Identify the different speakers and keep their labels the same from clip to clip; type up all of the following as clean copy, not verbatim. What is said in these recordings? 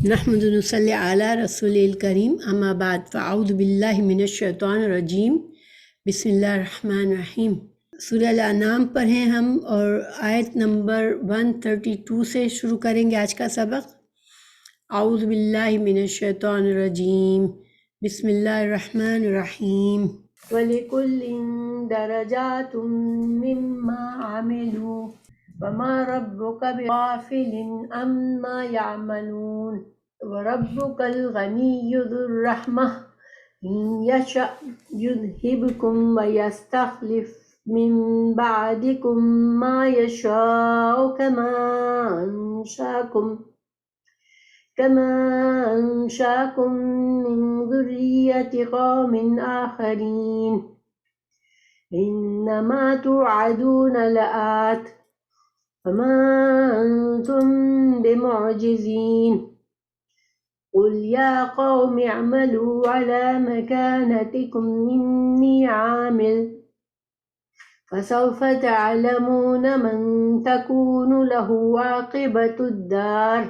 Speaker 1: نحمد و نصلی علی رسول الکریم اما بعد فاعوذ باللہ من الشیطان الرجیم بسم اللہ الرحمن الرحیم۔ سورہ الانعام پڑھیں ہم اور آیت نمبر 132 سے شروع کریں گے آج کا سبق۔ اعوذ باللہ من الشیطان الرجیم بسم اللہ الرحمن الرحیم۔ وَلِكُلٍّ دَرَجَاتٌ مِّمَّا عَمِلُوا وَمَا رَبُّكَ بِغَافِلٍ عَمَّا يَعْمَلُونَ وَرَبُّكَ الْغَنِيُّ ذُو الرَّحْمَةِ إِن يَشَأْ يُذْهِبْكُمْ وَيَسْتَخْلِفْ مِن بَعْدِكُم مَّا يَشَاءُ كما أنشأكم من ذرية قوم آخرين إنما توعدون لآت وما أنتم بمعجزين قل يا قوم اعملوا على مكانتكم إني عامل فسوف تعلمون من تكون له عاقبة الدار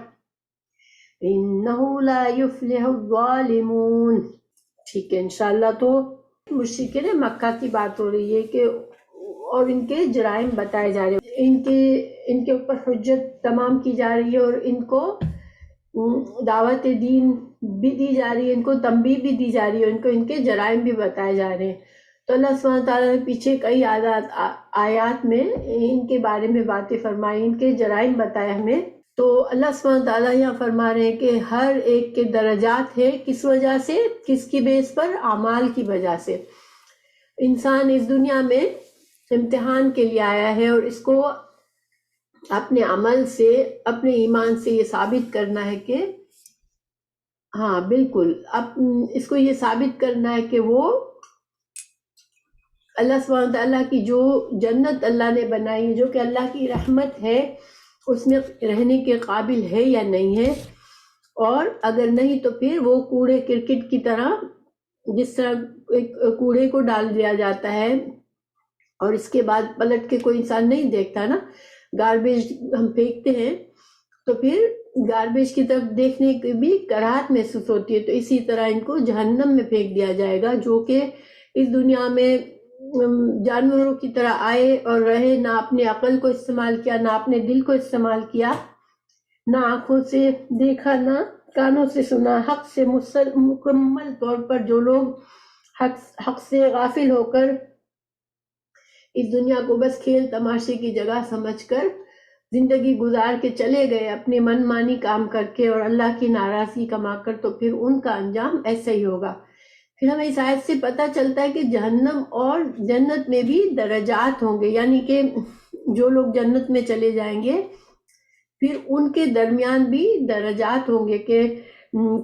Speaker 1: إنه لا يفلح الظالمون۔ ٹھیک ہے انشاءاللہ۔ تو مشرکین مکہ کی بات ہو رہی ہے کہ اور ان کے جرائم بتائے جا رہے ہیں، ان کے اوپر حجت تمام کی جا رہی ہے اور ان کو دعوت دین بھی دی جا رہی ہے، ان کو تنبیہ بھی دی جا رہی ہے، ان کو ان کے جرائم بھی بتائے جا رہے ہیں۔ تو اللہ سبحانہ تعالیٰ نے پیچھے کئی آیات میں ان کے بارے میں باتیں فرمائی، ان کے جرائم بتائے ہمیں۔ تو اللہ سبحانہ تعالیٰ یہاں فرما رہے ہیں کہ ہر ایک کے درجات ہے، کس وجہ سے، کس کی بیس پر، اعمال کی وجہ سے۔ انسان اس دنیا میں امتحان کے لیے آیا ہے اور اس کو اپنے عمل سے، اپنے ایمان سے یہ ثابت کرنا ہے کہ ہاں بالکل اس کو یہ ثابت کرنا ہے کہ وہ اللہ سبحانہ تعالیٰ کی جو جنت اللہ نے بنائی ہے، جو کہ اللہ کی رحمت ہے، اس میں رہنے کے قابل ہے یا نہیں ہے، اور اگر نہیں تو پھر وہ کوڑے کرکٹ کی طرح، جس طرح ایک کوڑے کو ڈال دیا جاتا ہے اور اس کے بعد پلٹ کے کوئی انسان نہیں دیکھتا نا، گاربیج ہم پھینکتے ہیں تو پھر گاربیج کی طرف دیکھنے کی بھی کراہت محسوس ہوتی ہے، تو اسی طرح ان کو جہنم میں پھینک دیا جائے گا، جو کہ اس دنیا میں جانوروں کی طرح آئے اور رہے، نہ اپنے عقل کو استعمال کیا، نہ اپنے دل کو استعمال کیا، نہ آنکھوں سے دیکھا، نہ کانوں سے سنا، حق سے مکمل طور پر جو لوگ حق سے غافل ہو کر اس دنیا کو بس کھیل تماشے کی جگہ سمجھ کر زندگی گزار کے چلے گئے اپنے من مانی کام کر کے اور اللہ کی ناراضگی کما کر، تو پھر ان کا انجام ایسا ہی ہوگا۔ پھر ہمیں اس آیت سے پتہ چلتا ہے کہ جہنم اور جنت میں بھی درجات ہوں گے، یعنی کہ جو لوگ جنت میں چلے جائیں گے پھر ان کے درمیان بھی درجات ہوں گے کہ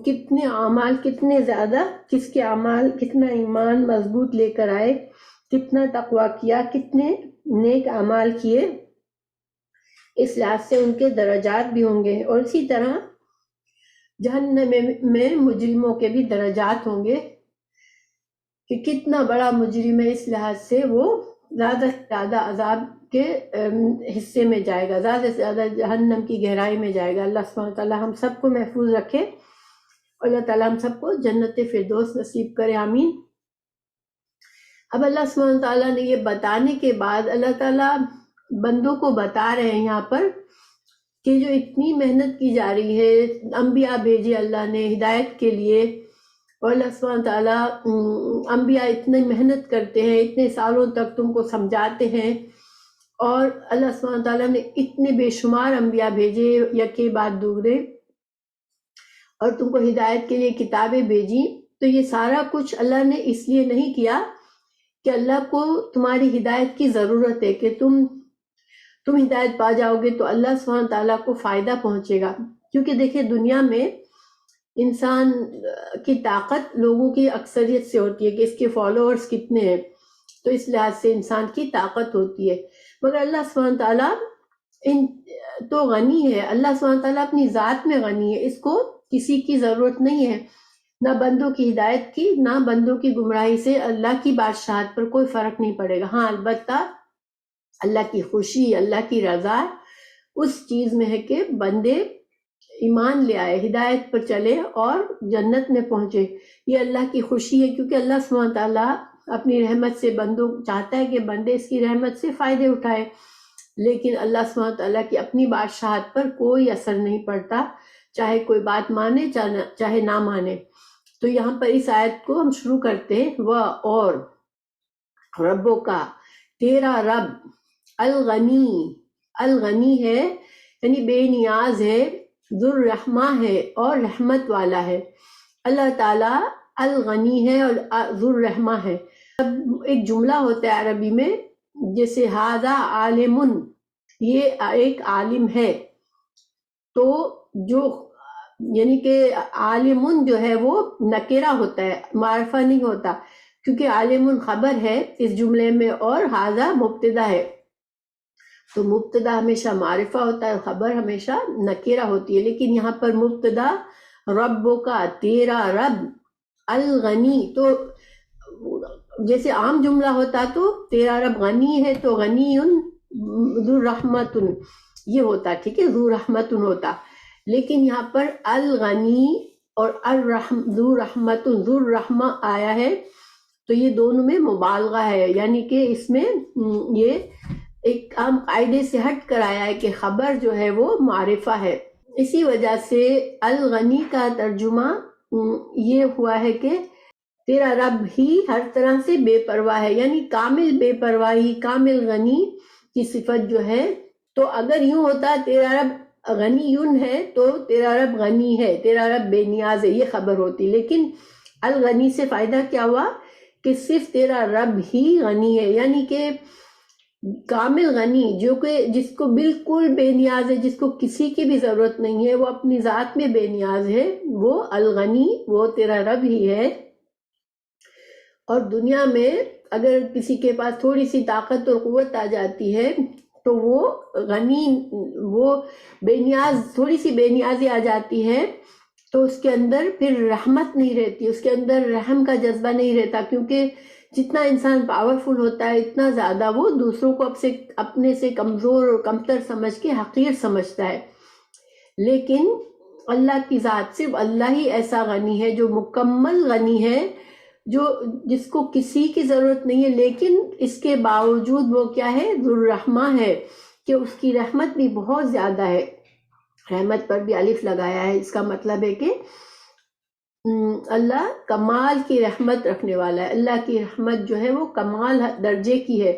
Speaker 1: کتنے اعمال، کتنے زیادہ، کس کے اعمال، کتنا ایمان مضبوط لے کر آئے، کتنا تقویٰ کیا، کتنے نیک اعمال کیے، اس لحاظ سے ان کے درجات بھی ہوں گے۔ اور اسی طرح جہنم میں مجرموں کے بھی درجات ہوں گے کہ کتنا بڑا مجرم ہے، اس لحاظ سے وہ زیادہ سے زیادہ عذاب کے حصے میں جائے گا، زیادہ سے زیادہ جہنم کی گہرائی میں جائے گا۔ اللہ سبحانہ تعالیٰ ہم سب کو محفوظ رکھے، اللہ تعالیٰ ہم سب کو جنت فردوس نصیب کرے، آمین۔ اب اللہ سبحانہ تعالیٰ نے یہ بتانے کے بعد اللہ تعالیٰ بندوں کو بتا رہے ہیں یہاں پر کہ جو اتنی محنت کی جا رہی ہے، انبیاء بھیجے اللہ نے ہدایت کے لیے، اور اللہ سبحانہ تعالیٰ انبیاء اتنی محنت کرتے ہیں، اتنے سالوں تک تم کو سمجھاتے ہیں، اور اللہ سبحانہ تعالیٰ نے اتنے بے شمار انبیاء بھیجے یکے بعد دوسرے، اور تم کو ہدایت کے لیے کتابیں بھیجی۔ تو یہ سارا کچھ اللہ نے اس لیے نہیں کیا کہ اللہ کو تمہاری ہدایت کی ضرورت ہے کہ تم ہدایت پا جاؤ گے تو اللہ سبحانہ تعالیٰ کو فائدہ پہنچے گا، کیونکہ دیکھیں دنیا میں انسان کی طاقت لوگوں کی اکثریت سے ہوتی ہے کہ اس کے فالوورز کتنے ہیں، تو اس لحاظ سے انسان کی طاقت ہوتی ہے، مگر اللہ سبحانہ تعالیٰ تو غنی ہے، اللہ سبحانہ تعالیٰ اپنی ذات میں غنی ہے، اس کو کسی کی ضرورت نہیں ہے، نہ بندوں کی ہدایت کی، نہ بندوں کی گمراہی سے اللہ کی بادشاہت پر کوئی فرق نہیں پڑے گا۔ ہاں البتہ اللہ کی خوشی، اللہ کی رضا اس چیز میں ہے کہ بندے ایمان لے آئے، ہدایت پر چلے اور جنت میں پہنچے۔ یہ اللہ کی خوشی ہے، کیونکہ اللہ سبحانہ تعالیٰ اپنی رحمت سے بندوں چاہتا ہے کہ بندے اس کی رحمت سے فائدے اٹھائے، لیکن اللہ سبحانہ تعالیٰ کی اپنی بادشاہت پر کوئی اثر نہیں پڑتا، چاہے کوئی بات مانے چاہے نہ مانے۔ تو یہاں پر اس آیت کو ہم شروع کرتے ہیں، وہ اور ربوں کا، تیرا رب، الغنی، الغنی ہے یعنی بے نیاز ہے، ذو الرحمہ ہے اور رحمت والا ہے۔ اللہ تعالیٰ الغنی ہے اور ذو الرحمہ ہے۔ اب ایک جملہ ہوتا ہے عربی میں، جیسے ھذا عالم، یہ ایک عالم ہے، تو جو یعنی کہ عالم جو ہے وہ نکرہ ہوتا ہے، معرفہ نہیں ہوتا، کیونکہ عالم خبر ہے اس جملے میں اور ھذا مبتدا ہے، تو مبتدا ہمیشہ معرفہ ہوتا ہے، خبر ہمیشہ نکرہ ہوتی ہے، لیکن یہاں پر مبتدا ربوں کا، تیرا رب، الغنی، تو جیسے عام جملہ ہوتا تو تیرا رب غنی ہے تو غنی ذو رحمت یہ ہوتا، ٹھیک ہے، ذو رحمت ہوتا، لیکن یہاں پر الغنی اور ذو رحمت، ذو الرحمہ آیا ہے، تو یہ دونوں میں مبالغہ ہے، یعنی کہ اس میں یہ ایک عام قاعدے سے ہٹ کر آیا ہے کہ خبر جو ہے وہ معرفہ ہے۔ اسی وجہ سے الغنی کا ترجمہ یہ ہوا ہے کہ تیرا رب ہی ہر طرح سے بے پرواہ ہے، یعنی کامل بے پرواہی، کامل غنی کی صفت جو ہے۔ تو اگر یوں ہوتا تیرا رب غنی یون ہے تو تیرا رب غنی ہے، تیرا رب بے نیاز ہے، یہ خبر ہوتی، لیکن الغنی سے فائدہ کیا ہوا کہ صرف تیرا رب ہی غنی ہے، یعنی کہ کامل غنی، جو کہ جس کو بالکل بے نیاز ہے، جس کو کسی کی بھی ضرورت نہیں ہے، وہ اپنی ذات میں بے نیاز ہے، وہ الغنی، وہ تیرا رب ہی ہے۔ اور دنیا میں اگر کسی کے پاس تھوڑی سی طاقت اور قوت آ جاتی ہے تو وہ غنی، وہ بے نیاز، تھوڑی سی بے نیازی آ جاتی ہے تو اس کے اندر پھر رحمت نہیں رہتی، اس کے اندر رحم کا جذبہ نہیں رہتا، کیونکہ جتنا انسان پاورفل ہوتا ہے اتنا زیادہ وہ دوسروں کو اپنے سے کمزور اور کمتر سمجھ کے حقیر سمجھتا ہے، لیکن اللہ کی ذات صرف اللہ ہی ایسا غنی ہے جو مکمل غنی ہے، جس کو کسی کی ضرورت نہیں ہے، لیکن اس کے باوجود وہ کیا ہے، ذو الرحمہ ہے، کہ اس کی رحمت بھی بہت زیادہ ہے۔ رحمت پر بھی الف لگایا ہے، اس کا مطلب ہے کہ اللہ کمال کی رحمت رکھنے والا ہے، اللہ کی رحمت جو ہے وہ کمال درجے کی ہے۔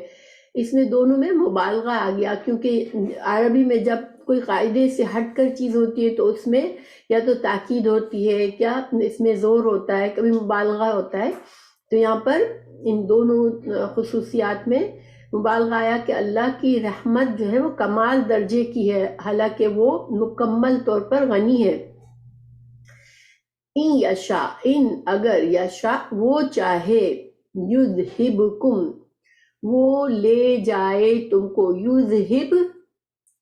Speaker 1: اس میں دونوں میں مبالغہ آ گیا، کیونکہ عربی میں جب کوئی قاعدے سے ہٹ کر چیز ہوتی ہے تو اس میں یا تو تاکید ہوتی ہے، کیا اس میں زور ہوتا ہے، کبھی مبالغہ ہوتا ہے، تو یہاں پر ان دونوں خصوصیات میں مبالغہ آیا کہ اللہ کی رحمت جو ہے وہ کمال درجے کی ہے، حالانکہ وہ مکمل طور پر غنی ہے۔ ان یشا، ان اگر، یشا وہ چاہے، یذہبکم وہ لے جائے تم کو، یذہب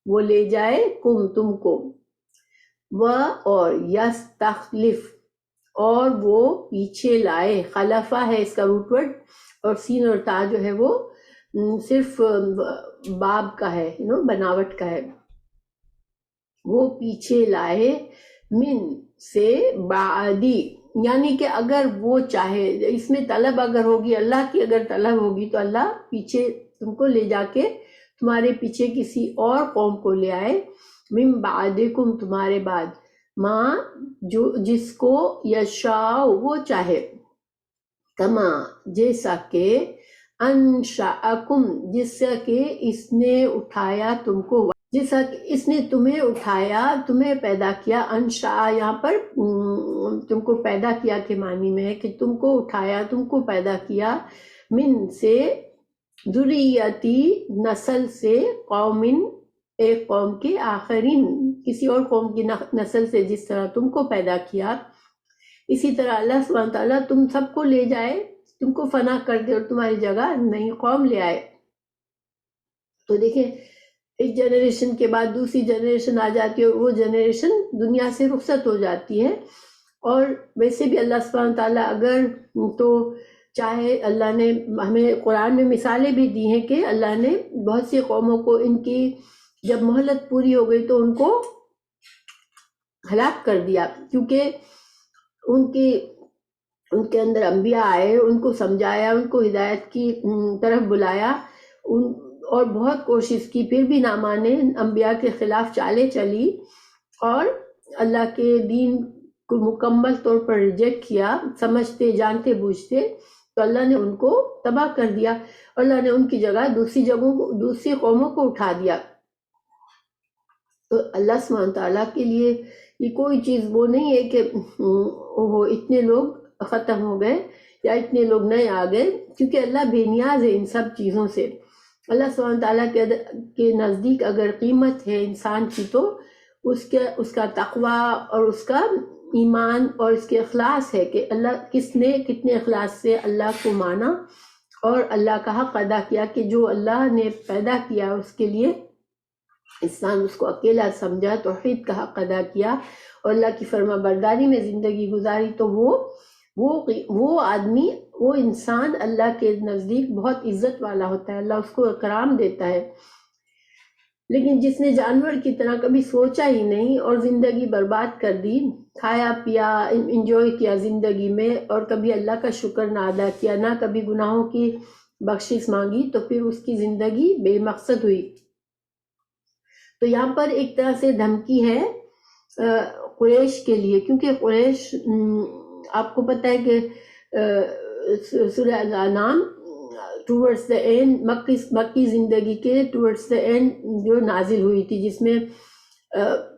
Speaker 1: وہ لے جائے کم تم کو، و اور یستخلف اور وہ پیچھے لائے، خلفہ ہے اس کا روٹ ورڈ، اور سین اور تا جو ہے وہ صرف باب کا ہے، بناوٹ کا ہے، وہ پیچھے لائے، من سے، بعدی، یعنی کہ اگر وہ چاہے، اس میں طلب اگر ہوگی، اللہ کی اگر طلب ہوگی تو اللہ پیچھے تم کو لے جا کے تمہارے پیچھے کسی اور قوم کو لے آئے، من بعدکم تمہارے بعد، ماں جو جس کو یشاء وہ چاہے، کما جیسا کہ انشأکم جس سے کہ اس نے اٹھایا تم کو، جیسا کہ اس نے تمہیں اٹھایا، تمہیں پیدا کیا، انشاء یہاں پر تم کو پیدا کیا کے معنی میں ہے کہ تم کو اٹھایا، تم کو پیدا کیا، من سے، ذریتی نسل سے، قومن ایک قوم کے، آخرین کسی اور قوم کی نسل سے، جس طرح تم کو پیدا کیا، اسی طرح اللہ سبحانہ تعالیٰ تم سب کو لے جائے، تم کو فنا کر دے اور تمہاری جگہ نئی قوم لے آئے۔ تو دیکھیں ایک جنریشن کے بعد دوسری جنریشن آ جاتی ہے، اور وہ جنریشن دنیا سے رخصت ہو جاتی ہے، اور ویسے بھی اللہ سبحانہ تعالیٰ اگر تو چاہے، اللہ نے ہمیں قرآن میں مثالیں بھی دی ہیں کہ اللہ نے بہت سی قوموں کو ان کی جب مہلت پوری ہو گئی تو ان کو ہلاک کر دیا، کیونکہ ان کے اندر انبیاء آئے، ان کو سمجھایا، ان کو ہدایت کی طرف بلایا، اور بہت کوشش کی، پھر بھی نہ مانے، انبیاء کے خلاف چالیں چلی اور اللہ کے دین کو مکمل طور پر ریجیکٹ کیا، سمجھتے جانتے بوجھتے، تو اللہ نے ان کو تباہ کر دیا، اور اللہ نے ان کی جگہ دوسری قوموں کو اٹھا دیا۔ تو اللہ سبحانہ تعالیٰ کے لیے یہ کوئی چیز وہ نہیں ہے کہ وہ اتنے لوگ ختم ہو گئے یا اتنے لوگ نئے آ گئے، کیونکہ اللہ بے نیاز ہے ان سب چیزوں سے۔ اللہ سبحانہ تعالیٰ کے نزدیک اگر قیمت ہے انسان کی تو اس کا تقوی اور اس کا ایمان اور اس کے اخلاص ہے، کہ اللہ کس نے کتنے اخلاص سے اللہ کو مانا اور اللہ کا حق ادا کیا، کہ جو اللہ نے پیدا کیا اس کے لیے انسان اس کو اکیلا سمجھا، توحید کا حق ادا کیا اور اللہ کی فرما برداری میں زندگی گزاری، تو وہ آدمی، وہ انسان اللہ کے نزدیک بہت عزت والا ہوتا ہے، اللہ اس کو اکرام دیتا ہے۔ لیکن جس نے جانور کی طرح کبھی سوچا ہی نہیں اور زندگی برباد کر دی، کھایا پیا انجوائے کیا زندگی میں، اور کبھی اللہ کا شکر نہ ادا کیا، نہ کبھی گناہوں کی بخشش مانگی، تو پھر اس کی زندگی بے مقصد ہوئی۔ تو یہاں پر ایک طرح سے دھمکی ہے قریش کے لیے، کیونکہ قریش آپ کو پتہ ہے کہ سورہ الانعام ٹورڈز دا اینڈ، مکی زندگی کے ٹورڈز دا اینڈ جو نازل ہوئی تھی، جس میں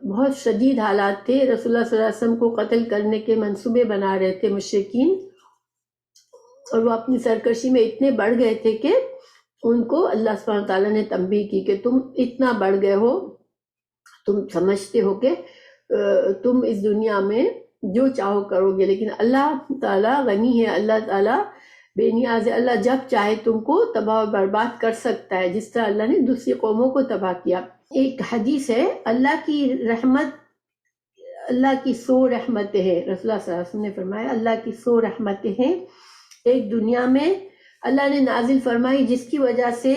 Speaker 1: بہت شدید حالات تھے، رسول اللہ صلی اللہ علیہ وسلم کو قتل کرنے کے منصوبے بنا رہے تھے مشرکین، اور وہ اپنی سرکشی میں اتنے بڑھ گئے تھے کہ ان کو اللہ سبحانہ تعالیٰ نے تنبیہ کی کہ تم اتنا بڑھ گئے ہو، تم سمجھتے ہو کہ تم اس دنیا میں جو چاہو کرو گے، لیکن اللہ تعالیٰ غنی ہے، اللہ تعالیٰ بے نیاز ہے، اللہ جب چاہے تم کو تباہ و برباد کر سکتا ہے، جس طرح اللہ نے دوسری قوموں کو تباہ کیا۔ ایک حدیث ہے، اللہ کی رحمت، اللہ کی 100 رحمتیں ہیں، رسول اللہ صلی اللہ علیہ وسلم نے فرمایا اللہ کی 100 رحمتیں ہیں ایک دنیا میں اللہ نے نازل فرمائی، جس کی وجہ سے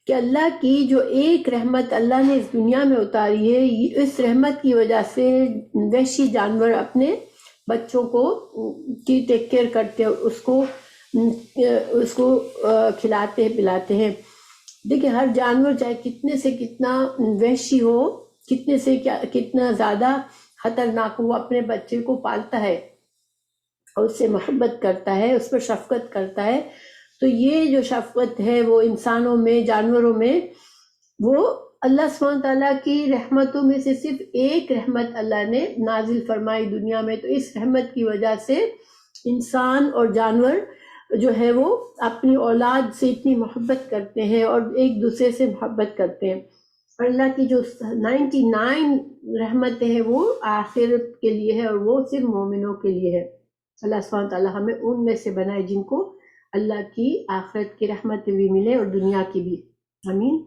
Speaker 1: کہ اللہ کی جو ایک رحمت اللہ نے اس دنیا میں اتاری ہے، اس رحمت کی وجہ سے وحشی جانور اپنے بچوں کو کی ٹیک کیئر کرتے ہیں، اس کو کھلاتے پلاتے ہیں۔ دیکھیں ہر جانور چاہے کتنے سے کتنا وحشی ہو، کتنے سے کتنا زیادہ خطرناک ہو، اپنے بچے کو پالتا ہے اور اس سے محبت کرتا ہے، اس پر شفقت کرتا ہے۔ تو یہ جو شفقت ہے وہ انسانوں میں، جانوروں میں، وہ اللہ سبحانہ تعالیٰ کی رحمتوں میں سے صرف ایک رحمت اللہ نے نازل فرمائی دنیا میں، تو اس رحمت کی وجہ سے انسان اور جانور جو ہے وہ اپنی اولاد سے اتنی محبت کرتے ہیں اور ایک دوسرے سے محبت کرتے ہیں، اور اللہ کی جو 99 رحمتیں ہیں وہ آخرت کے لیے ہے، اور وہ صرف مومنوں کے لیے ہے۔ اللہ سبحانہ تعالیٰ ہمیں ان میں سے بنائے جن کو اللہ کی آخرت کی رحمت بھی ملے اور دنیا کی بھی، آمین۔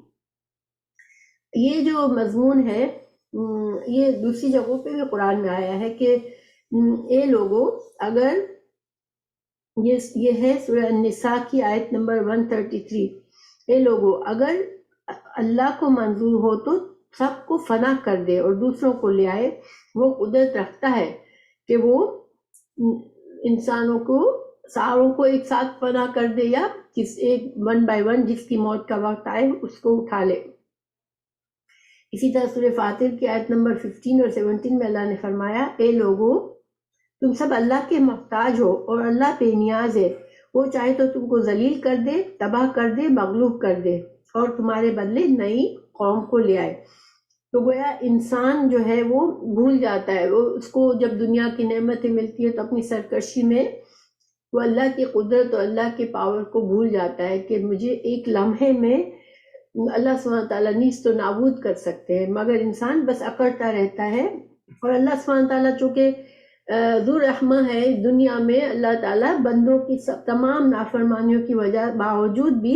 Speaker 1: یہ جو مضمون ہے یہ دوسری جگہوں پہ بھی قرآن میں آیا ہے کہ اے لوگوں، اگر یہ ہے سورہ النساء کی آیت نمبر 133، اے لوگوں اگر اللہ کو منظور ہو تو سب کو فنا کر دے اور دوسروں کو لے آئے، وہ قدرت رکھتا ہے کہ وہ انسانوں کو ساروں کو ایک ساتھ فنا کر دے، یا ایک 1 by 1 جس کی موت کا وقت آئے اس کو اٹھا لے۔ اسی طرح سورہ فاطر کی آیت نمبر 15 اور 17 میں اللہ نے فرمایا، اے لوگو تم سب اللہ کے محتاج ہو اور اللہ بے نیاز ہے، وہ چاہے تو تم کو ذلیل کر دے، تباہ کر دے، مغلوب کر دے اور تمہارے بدلے نئی قوم کو لے آئے۔ تو گویا انسان جو ہے وہ بھول جاتا ہے، وہ اس کو جب دنیا کی نعمتیں ملتی ہیں تو اپنی سرکشی میں وہ اللہ کی قدرت اور اللہ کے پاور کو بھول جاتا ہے کہ مجھے ایک لمحے میں اللہ سبحانہ تعالیٰ نیست و نابود کر سکتے ہیں، مگر انسان بس اکڑتا رہتا ہے۔ اور اللہ سبحانہ تعالیٰ چونکہ ذو رحمہ ہے، دنیا میں اللہ تعالیٰ بندوں کی تمام نافرمانیوں کی وجہ باوجود بھی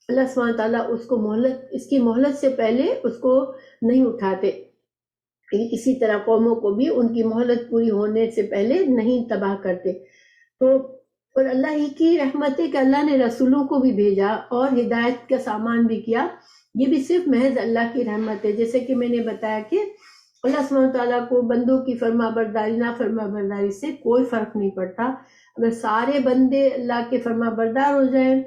Speaker 1: اللہ سبحانہ تعالیٰ اس کی مہلت سے پہلے اس کو نہیں اٹھاتے، اسی طرح قوموں کو بھی ان کی مہلت پوری ہونے سے پہلے نہیں تباہ کرتے۔ تو اور اللہ ہی کی رحمت ہے کہ اللہ نے رسولوں کو بھی بھیجا اور ہدایت کا سامان بھی کیا، یہ بھی صرف محض اللہ کی رحمت ہے۔ جیسے کہ میں نے بتایا کہ اللہ سبحانہ تعالیٰ کو بندوں کی فرما برداری نا فرما برداری سے کوئی فرق نہیں پڑتا. اگر سارے بندے اللہ کے فرما بردار ہو جائیں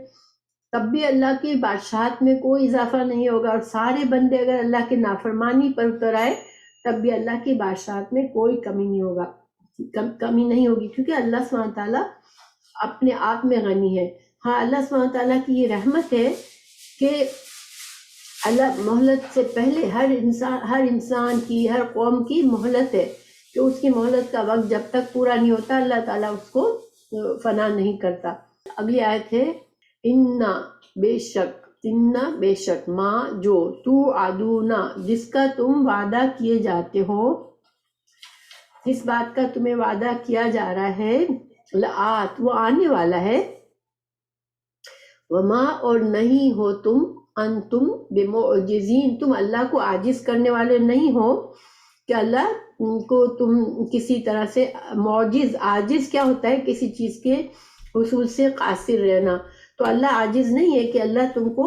Speaker 1: تب بھی اللہ کی بادشاہت میں کوئی اضافہ نہیں ہوگا، اور سارے بندے اگر اللہ کے نافرمانی پر اتر آئے تب بھی اللہ کی بادشاہت میں کوئی کمی نہیں ہوگا، کمی نہیں ہوگی، کیونکہ اللہ سبحانہ تعالیٰ اپنے آپ میں غنی ہے. ہاں اللہ سبحانہ تعالیٰ کی یہ رحمت ہے کہ اللہ مہلت سے پہلے ہر انسان کی، ہر قوم کی مہلت ہے کہ اس کی مہلت کا وقت جب تک پورا نہیں ہوتا اللہ تعالیٰ اس کو فنا نہیں کرتا. اگلی آیت ہے انا بے شک ماں جو تو عدونا جس کا تم وعدہ کیے جاتے ہو، جس بات کا تمہیں وعدہ کیا جا رہا ہے، لآت وہ آنے والا ہے، وما اور نہیں ہو تم انتم بمعجزین تم اللہ کو عاجز کرنے والے نہیں ہو کہ اللہ کو تم کسی طرح سے معجز. عاجز کیا ہوتا ہے؟ کسی چیز کے حصول سے قاصر رہنا. تو اللہ عاجز نہیں ہے کہ اللہ تم کو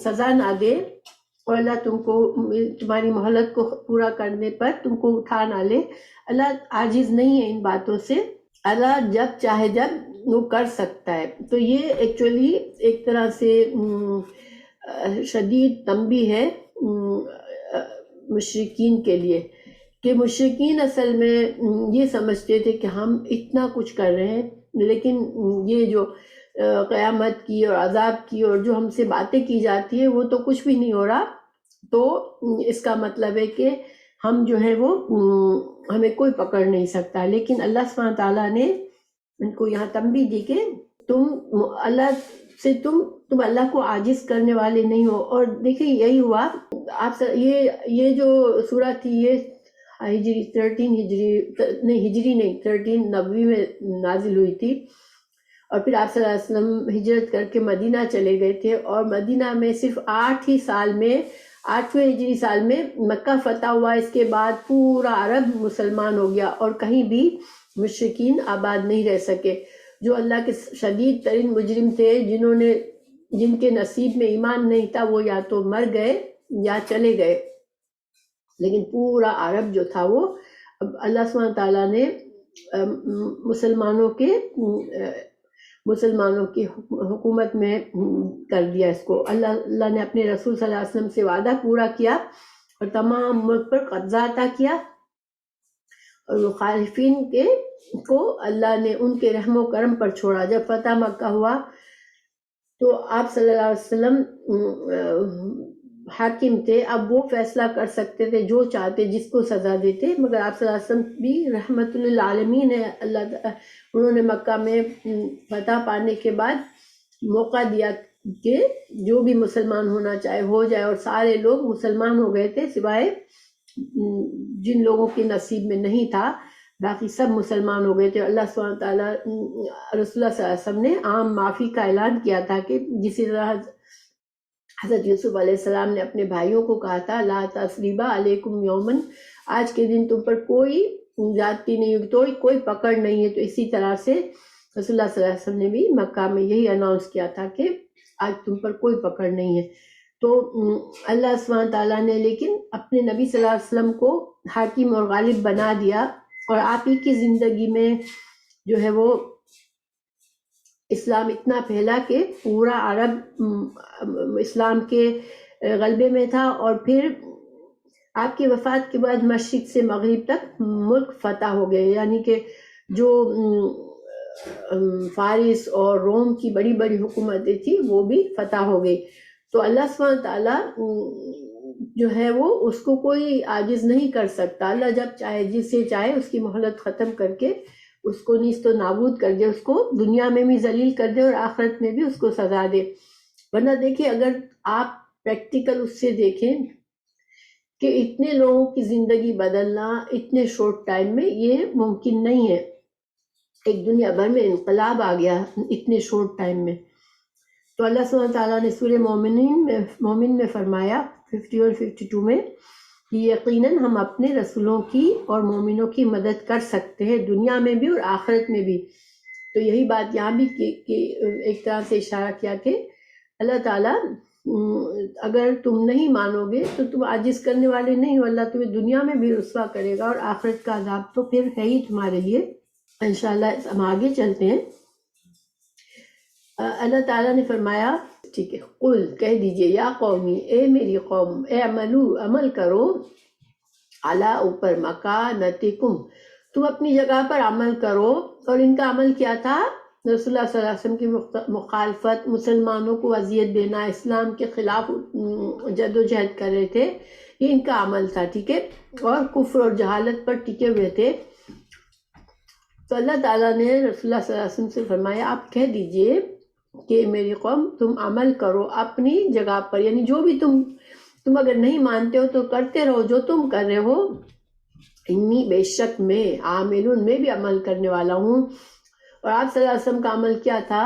Speaker 1: سزا نہ دے اور اللہ تم کو تمہاری مہلت کو پورا کرنے پر تم کو اٹھا نہ لے. اللہ عاجز نہیں ہے ان باتوں سے. اللہ جب چاہے جب وہ کر سکتا ہے. تو یہ ایکچولی ایک طرح سے شدید تنبیہ ہے مشرکین کے لیے، کہ مشرکین اصل میں یہ سمجھتے تھے کہ ہم اتنا کچھ کر رہے ہیں لیکن یہ جو قیامت کی اور عذاب کی اور جو ہم سے باتیں کی جاتی ہے وہ تو کچھ بھی نہیں ہو رہا، تو اس کا مطلب ہے کہ ہم جو ہے وہ ہمیں کوئی پکڑ نہیں سکتا. لیکن اللہ سبحانہ تعالیٰ نے ان کو یہاں تنبیہ دی کہ تم اللہ سے تم اللہ کو عاجز کرنے والے نہیں ہو. اور دیکھیں یہی ہوا آپ یہ جو سورہ تھی یہ ہجری 13 نبوی میں نازل ہوئی تھی، اور پھر آپ صلی اللہ علیہ وسلم ہجرت کر کے مدینہ چلے گئے تھے، اور مدینہ میں صرف 8ویں ہجری سال میں مکہ فتح ہوا. اس کے بعد پورا عرب مسلمان ہو گیا اور کہیں بھی مشرکین آباد نہیں رہ سکے. جو اللہ کے شدید ترین مجرم تھے، جن کے نصیب میں ایمان نہیں تھا، وہ یا تو مر گئے یا چلے گئے، لیکن پورا عرب جو تھا وہ اللہ سبحانہ تعالیٰ نے مسلمانوں کی حکومت میں کر دیا اس کو. اللہ نے اپنے رسول صلی اللہ علیہ وسلم سے وعدہ پورا کیا اور تمام ملک پر قبضہ عطا کیا، اور مخالفین کو اللہ نے ان کے رحم و کرم پر چھوڑا. جب فتح مکہ ہوا تو آپ صلی اللہ علیہ وسلم حاکم تھے، اب وہ فیصلہ کر سکتے تھے جو چاہتے جس کو سزا دیتے، مگر آپ صلی اللہ علیہ وسلم بھی رحمت للعالمین ہے. انہوں نے مکہ میں فتح پانے کے بعد موقع دیا کہ جو بھی مسلمان ہونا چاہے ہو جائے، اور سارے لوگ مسلمان ہو گئے تھے سوائے جن لوگوں کے نصیب میں نہیں تھا، باقی سب مسلمان ہو گئے تھے. اللہ سبحانہ تعالیٰ رسول اللہ صلی اللہ علیہ وسلم نے عام معافی کا اعلان کیا تھا کہ جسی طرح حضرت یوسف علیہ السلام نے اپنے بھائیوں کو کہا تھا لا تثریب علیکم یومن، آج کے دن تم پر کوئی زیادتی نہیں ہوگی، کوئی پکڑ نہیں ہے. تو اسی طرح سے رسول اللہ صلی اللہ علیہ وسلم نے بھی مکہ میں یہی اناؤنس کیا تھا کہ آج تم پر کوئی پکڑ نہیں ہے. تو اللہ سبحانہ تعالیٰ نے لیکن اپنے نبی صلی اللہ علیہ وسلم کو حاکم اور غالب بنا دیا، اور آپ ہی کی زندگی میں جو ہے وہ اسلام اتنا پھیلا کہ پورا عرب اسلام کے غلبے میں تھا. اور پھر آپ کی وفات کے بعد مشرق سے مغرب تک ملک فتح ہو گئے، یعنی کہ جو فارس اور روم کی بڑی بڑی حکومتیں تھیں وہ بھی فتح ہو گئی. تو اللہ سبحانہ تعالیٰ جو ہے وہ اس کو کوئی عاجز نہیں کر سکتا. اللہ جب چاہے جسے چاہے اس کی مہلت ختم کر کے اس کو نیست و نابود کر دے، اس کو دنیا میں بھی ذلیل کر دے اور آخرت میں بھی اس کو سزا دے. ورنہ دیکھیں اگر آپ پریکٹیکل اس سے دیکھیں کہ اتنے لوگوں کی زندگی بدلنا اتنے شارٹ ٹائم میں یہ ممکن نہیں ہے. ایک دنیا بھر میں انقلاب آ گیا اتنے شارٹ ٹائم میں. تو اللہ سبحانہ تعالیٰ نے سورہ مومن میں فرمایا 50 اور 52 میں کہ یقیناً ہم اپنے رسولوں کی اور مومنوں کی مدد کر سکتے ہیں دنیا میں بھی اور آخرت میں بھی. تو یہی بات یہاں بھی کہ ایک طرح سے اشارہ کیا کہ اللہ تعالیٰ اگر تم نہیں مانو گے تو تم عاجز کرنے والے نہیں ہو، اللہ تمہیں دنیا میں بھی رسوا کرے گا اور آخرت کا عذاب تو پھر ہے ہی تمہارے لیے۔ انشاءاللہ ہم آگے چلتے ہیں۔ اللہ تعالیٰ نے فرمایا، ٹھیک ہے، قل کہہ دیجئے، یا قومی، اے میری قوم، اعملو عمل کرو، علی اوپر، مکانتکم، تم اپنی جگہ پر عمل کرو۔ اور ان کا عمل کیا تھا؟ رسول اللہ صلی اللہ علیہ وسلم کی مخالفت، مسلمانوں کو اذیت دینا، اسلام کے خلاف جد و جہد کر رہے تھے، یہ ان کا عمل تھا، ٹھیک ہے، اور کفر اور جہالت پر ٹکے ہوئے تھے۔ تو اللہ تعالیٰ نے رسول اللہ صلی اللہ علیہ وسلم سے فرمایا، آپ کہہ دیجئے کہ میری قوم تم عمل کرو اپنی جگہ پر، یعنی جو بھی تم اگر نہیں مانتے ہو تو کرتے رہو جو تم کر رہے ہو، انی بے شک میں، عاملون میں بھی عمل کرنے والا ہوں۔ اور آپ صلی اللہ علیہ وسلم کا عمل کیا تھا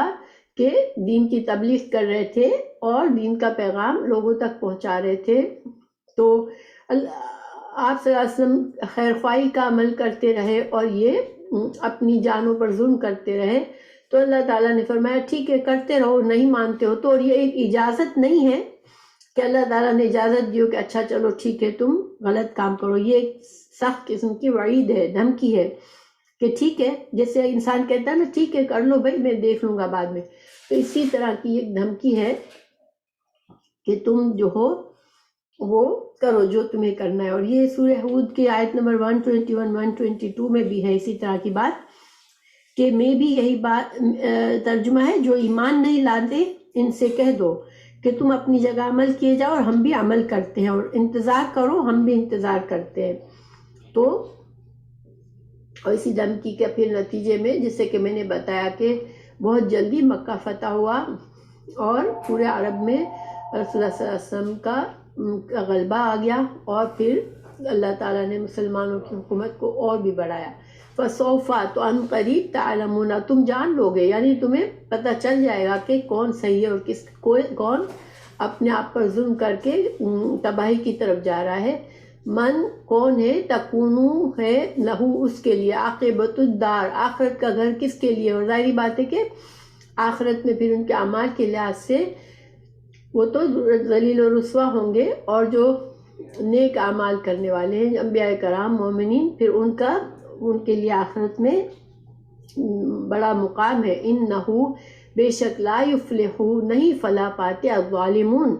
Speaker 1: کہ دین کی تبلیغ کر رہے تھے اور دین کا پیغام لوگوں تک پہنچا رہے تھے۔ تو آپ صلی اللہ علیہ وسلم خیر خواہی کا عمل کرتے رہے اور یہ اپنی جانوں پر ظلم کرتے رہے، تو اللہ تعالیٰ نے فرمایا ٹھیک ہے کرتے رہو، نہیں مانتے ہو تو۔ اور یہ ایک اجازت نہیں ہے کہ اللہ تعالیٰ نے اجازت دیو کہ اچھا چلو ٹھیک ہے تم غلط کام کرو، یہ ایک سخت قسم کی وعید ہے، دھمکی ہے کہ ٹھیک ہے، جیسے انسان کہتا ہے نا ٹھیک ہے کر لو بھائی میں دیکھ لوں گا بعد میں، تو اسی طرح کی ایک دھمکی ہے کہ تم جو ہو وہ کرو جو تمہیں کرنا ہے۔ اور یہ سورہ ہود کی آیت نمبر 121 122 میں بھی ہے اسی طرح کی بات، کہ میں بھی یہی بات ترجمہ ہے، جو ایمان نہیں لاتے ان سے کہہ دو کہ تم اپنی جگہ عمل کیے جاؤ اور ہم بھی عمل کرتے ہیں، اور انتظار کرو ہم بھی انتظار کرتے ہیں۔ تو اور اسی دھمکی کے پھر نتیجے میں، جیسے کہ میں نے بتایا کہ بہت جلدی مکہ فتح ہوا اور پورے عرب میں رسول اللہ صلی اللہ علیہ وسلم کا غلبہ آ گیا، اور پھر اللہ تعالیٰ نے مسلمانوں کی حکومت کو اور بھی بڑھایا۔ فسوف، تو ان قریب، تعلمون، تم جان لو گے، یعنی تمہیں پتہ چل جائے گا کہ کون صحیح ہے اور کون اپنے آپ پر ظلم کر کے تباہی کی طرف جا رہا ہے۔ من، کون ہے، تکونو ہے، لہو، اس کے لیے، عاقبت الدار، آخرت کا گھر کس کے لیے؟ اور ظاہری بات ہے کہ آخرت میں پھر ان کے اعمال کے لحاظ سے وہ تو ذلیل و رسوا ہوں گے، اور جو نیک اعمال کرنے والے ہیں انبیاء کرام مومنین، پھر ان کے لیے آخرت میں بڑا مقام ہے۔ انہو، بے شک، لا یفلحو، نہیں فلاح پاتے، الظالمون،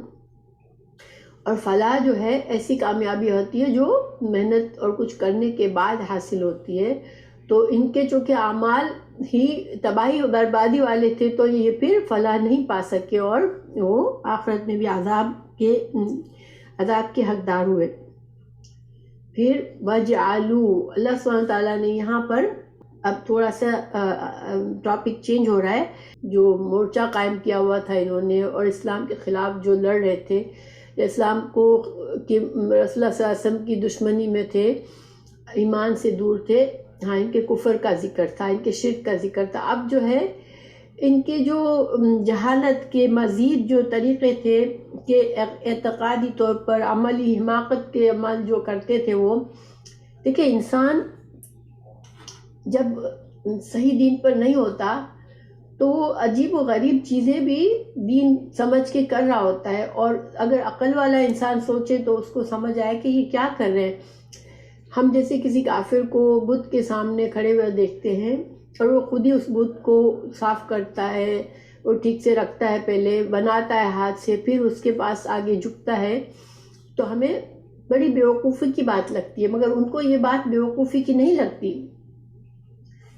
Speaker 1: اور فلاح جو ہے ایسی کامیابی ہوتی ہے جو محنت اور کچھ کرنے کے بعد حاصل ہوتی ہے۔ تو ان کے چونکہ اعمال ہی تباہی و بربادی والے تھے تو یہ پھر فلاح نہیں پا سکے، اور وہ آخرت میں بھی عذاب کے حقدار ہوئے۔ پھر وَجْعَلُوا، اللہ سبحانہ تعالیٰ نے یہاں پر اب تھوڑا سا ٹاپک چینج ہو رہا ہے، جو مورچہ قائم کیا ہوا تھا انہوں نے اور اسلام کے خلاف جو لڑ رہے تھے، اسلام کو کہ رسول اللہ صلی اللہ علیہ وسلم کی دشمنی میں تھے، ایمان سے دور تھے، ہاں ان کے کفر کا ذکر تھا، ان کے شرک کا ذکر تھا۔ اب جو ہے ان کے جو جہالت کے مزید جو طریقے تھے کہ اعتقادی طور پر عملی حماقت کے عمل جو کرتے تھے، وہ دیکھیں انسان جب صحیح دین پر نہیں ہوتا تو عجیب و غریب چیزیں بھی دین سمجھ کے کر رہا ہوتا ہے، اور اگر عقل والا انسان سوچے تو اس کو سمجھ آئے کہ یہ کیا کر رہے ہیں۔ ہم جیسے کسی کافر کو بت کے سامنے کھڑے ہوئے دیکھتے ہیں اور وہ خود ہی اس بت کو صاف کرتا ہے، وہ ٹھیک سے رکھتا ہے، پہلے بناتا ہے ہاتھ سے، پھر اس کے پاس آگے جھکتا ہے، تو ہمیں بڑی بیوقوفی کی بات لگتی ہے، مگر ان کو یہ بات بیوقوفی کی نہیں لگتی۔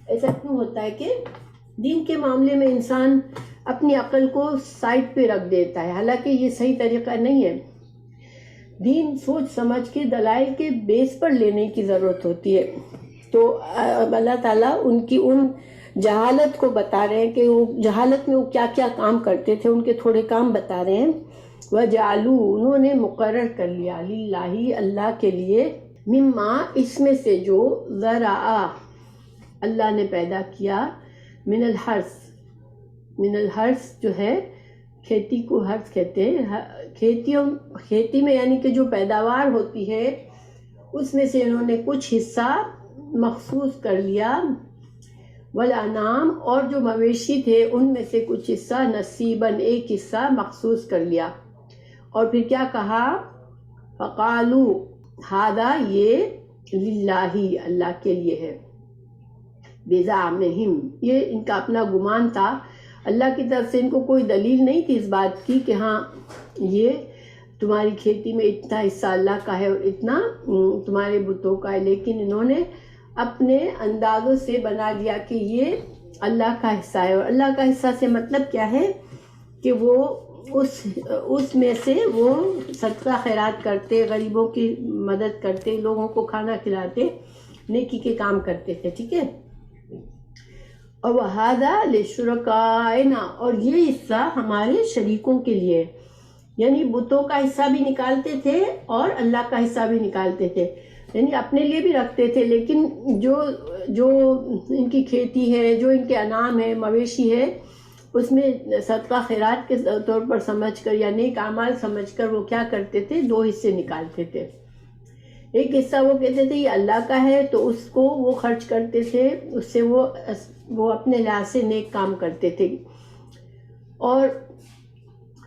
Speaker 1: ایسا کیوں ہوتا ہے کہ دین کے معاملے میں انسان اپنی عقل کو سائڈ پہ رکھ دیتا ہے، حالانکہ یہ صحیح طریقہ نہیں ہے۔ دین سوچ سمجھ کے دلائل کے بیس پر لینے کی ضرورت ہوتی ہے۔ تو اللہ تعالیٰ ان کی ان جہالت کو بتا رہے ہیں کہ وہ جہالت میں وہ کیا کیا کام کرتے تھے، ان کے تھوڑے کام بتا رہے ہیں۔ وَجَعَلُوا، انہوں نے مقرر کر لیا، لِلَّهِ، اللہ کے لیے، مما، اس میں سے جو، ذرا، اللہ نے پیدا کیا، من الحرث جو ہے کھیتی کو حرث کہتے ہیں، کھیتی میں یعنی کہ جو پیداوار ہوتی ہے اس میں سے انہوں نے کچھ حصہ مخصوص کر لیا، والانعام، اور جو مویشی تھے ان میں سے کچھ حصہ، نصیباً، ایک حصہ مخصوص کر لیا۔ اور پھر کیا کہا، فقالو ہادہ یہ للہ اللہ کے لیے ہے، بزعمہم یہ ان کا اپنا گمان تھا، اللہ کی طرف سے ان کو کوئی دلیل نہیں تھی اس بات کی کہ ہاں یہ تمہاری کھیتی میں اتنا حصہ اللہ کا ہے اور اتنا تمہارے بتوں کا ہے، لیکن انہوں نے اپنے اندازوں سے بنا لیا کہ یہ اللہ کا حصہ ہے۔ اور اللہ کا حصہ سے مطلب کیا ہے کہ وہ اس میں سے وہ صدقہ خیرات کرتے، غریبوں کی مدد کرتے، لوگوں کو کھانا کھلاتے، نیکی کے کام کرتے تھے، ٹھیک ہے۔ اور وَهَذَا لِشُرَكَائِنَا اور یہ حصہ ہمارے شریکوں کے لیے، یعنی بتوں کا حصہ بھی نکالتے تھے اور اللہ کا حصہ بھی نکالتے تھے، یعنی اپنے لیے بھی رکھتے تھے، لیکن جو ان کی کھیتی ہے، جو ان کے انعام ہے، مویشی ہے، اس میں صدقہ خیرات کے طور پر سمجھ کر یا نیک اعمال سمجھ کر وہ کیا کرتے تھے، دو حصے نکالتے تھے۔ ایک حصہ وہ کہتے تھے یہ اللہ کا ہے تو اس کو وہ خرچ کرتے تھے، اس سے وہ اپنے لحاظ سے نیک کام کرتے تھے، اور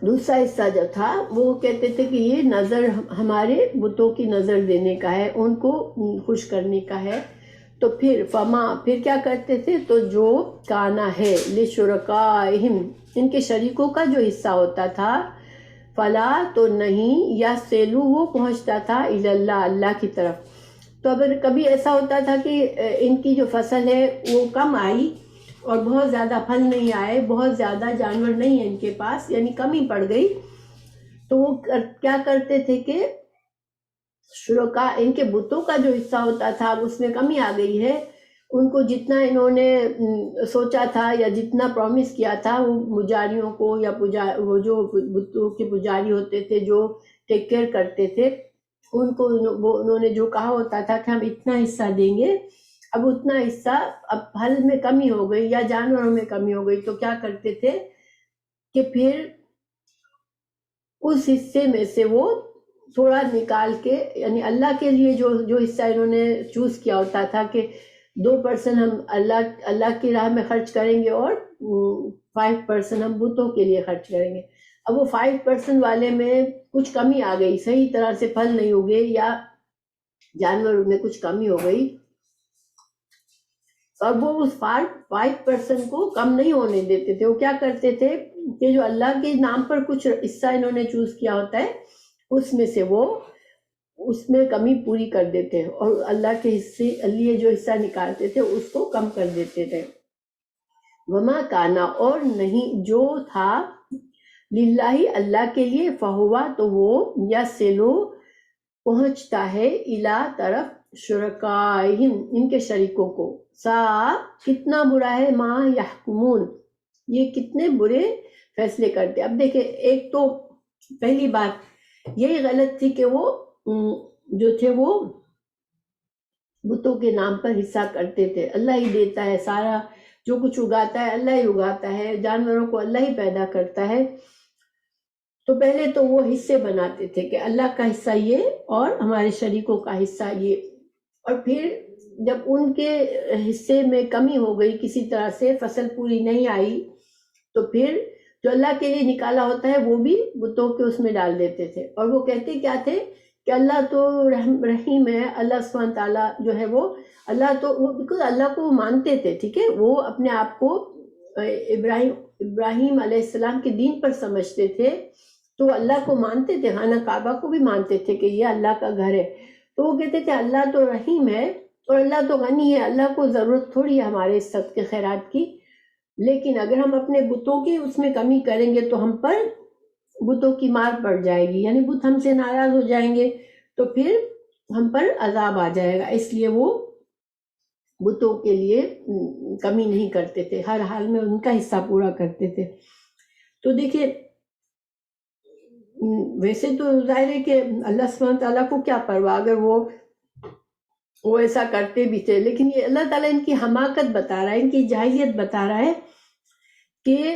Speaker 1: دوسرا حصہ جو تھا وہ کہتے تھے کہ یہ نظر ہمارے بتوں کی نظر دینے کا ہے، ان کو خوش کرنے کا ہے۔ تو پھر پھر کیا کرتے تھے، تو جو کانا ہے لشرکائہم ان کے شریکوں کا جو حصہ ہوتا تھا، فلا تو نہیں، یا سیلو وہ پہنچتا تھا الی اللہ اللہ کی طرف۔ تو اگر کبھی ایسا ہوتا تھا کہ ان کی جو فصل ہے وہ کم آئی اور بہت زیادہ پھل نہیں آئے، بہت زیادہ جانور نہیں ہیں ان کے پاس، یعنی کمی پڑ گئی، تو وہ کیا کرتے تھے کہ شرکا ان کے بتوں کا جو حصہ ہوتا تھا اب اس میں کمی آ گئی ہے، ان کو جتنا انہوں نے سوچا تھا یا جتنا پرومس کیا تھا وہ پجاریوں کو یا وہ جو بتوں کے پجاری ہوتے تھے جو ٹیک کیئر کرتے تھے ان کو انہوں نے جو کہا ہوتا تھا کہ ہم اتنا حصہ دیں گے، اب اتنا حصہ اب پھل میں کمی ہو گئی یا جانوروں میں کمی ہو گئی، تو کیا کرتے تھے کہ پھر اس حصے میں سے وہ تھوڑا نکال کے، یعنی اللہ کے لیے جو حصہ انہوں نے چوز کیا ہوتا تھا کہ 2% ہم اللہ کی راہ میں خرچ کریں گے اور 5% ہم بتوں کے لیے خرچ کریں گے، اب وہ 5% والے میں کچھ کمی آ گئی، صحیح طرح سے پھل نہیں ہوگے یا جانوروں میں کچھ کمی ہو گئی، اور وہ اس 5% کو کم نہیں ہونے دیتے تھے، وہ کیا کرتے تھے کہ جو اللہ کے نام پر کچھ حصہ انہوں نے چوز کیا ہوتا ہے اس میں سے وہ اس میں کمی پوری کر دیتے ہیں، اور اللہ کے حصے لیے جو حصہ نکالتے تھے اس کو کم کر دیتے تھے۔ وما کانا اور نہیں جو تھا، للہ اللہ کے لیے، فہوا تو وہ یا سیلو پہنچتا ہے الا طرف شرکائہم ان کے شریکوں کو، سا کتنا برا ہے، ما یحکمون یہ کتنے برے فیصلے کرتے۔ اب دیکھیں، ایک تو پہلی بات یہی غلط تھی کہ وہ جو تھے وہ بتوں کے نام پر حصہ کرتے تھے، اللہ ہی دیتا ہے، سارا جو کچھ اگاتا ہے اللہ ہی اگاتا ہے، جانوروں کو اللہ ہی پیدا کرتا ہے، تو پہلے تو وہ حصے بناتے تھے کہ اللہ کا حصہ یہ اور ہمارے شریکوں کا حصہ یہ، اور پھر جب ان کے حصے میں کمی ہو گئی، کسی طرح سے فصل پوری نہیں آئی، تو پھر جو اللہ کے لیے نکالا ہوتا ہے وہ بھی بتوں کے اس میں ڈال دیتے تھے، اور وہ کہتے کیا تھے کہ اللہ تو رحیم ہے، اللہ سبحانہ تعالیٰ جو ہے وہ اللہ تو بالکل اللہ کو مانتے تھے، ٹھیک ہے، وہ اپنے آپ کو ابراہیم علیہ السلام کے دین پر سمجھتے تھے، تو اللہ کو مانتے تھے، خانہ کعبہ کو بھی مانتے تھے کہ یہ اللہ کا گھر ہے، تو وہ کہتے تھے اللہ تو رحیم ہے اور اللہ تو غنی ہے، اللہ کو ضرورت تھوڑی ہے ہمارے صدقے خیرات کی، لیکن اگر ہم اپنے بتوں کی اس میں کمی کریں گے تو ہم پر بتوں کی مار پڑ جائے گی، یعنی بت ہم سے ناراض ہو جائیں گے تو پھر ہم پر عذاب آ جائے گا، اس لیے وہ بتوں کے لیے کمی نہیں کرتے تھے، ہر حال میں ان کا حصہ پورا کرتے تھے۔ تو دیکھیے، ویسے تو ظاہر ہے کہ اللہ سبحانہ تعالیٰ کو کیا پرواہ اگر وہ ایسا کرتے بھی تھے، لیکن یہ اللہ تعالیٰ ان کی حماقت بتا رہا ہے، ان کی جاہلیت بتا رہا ہے کہ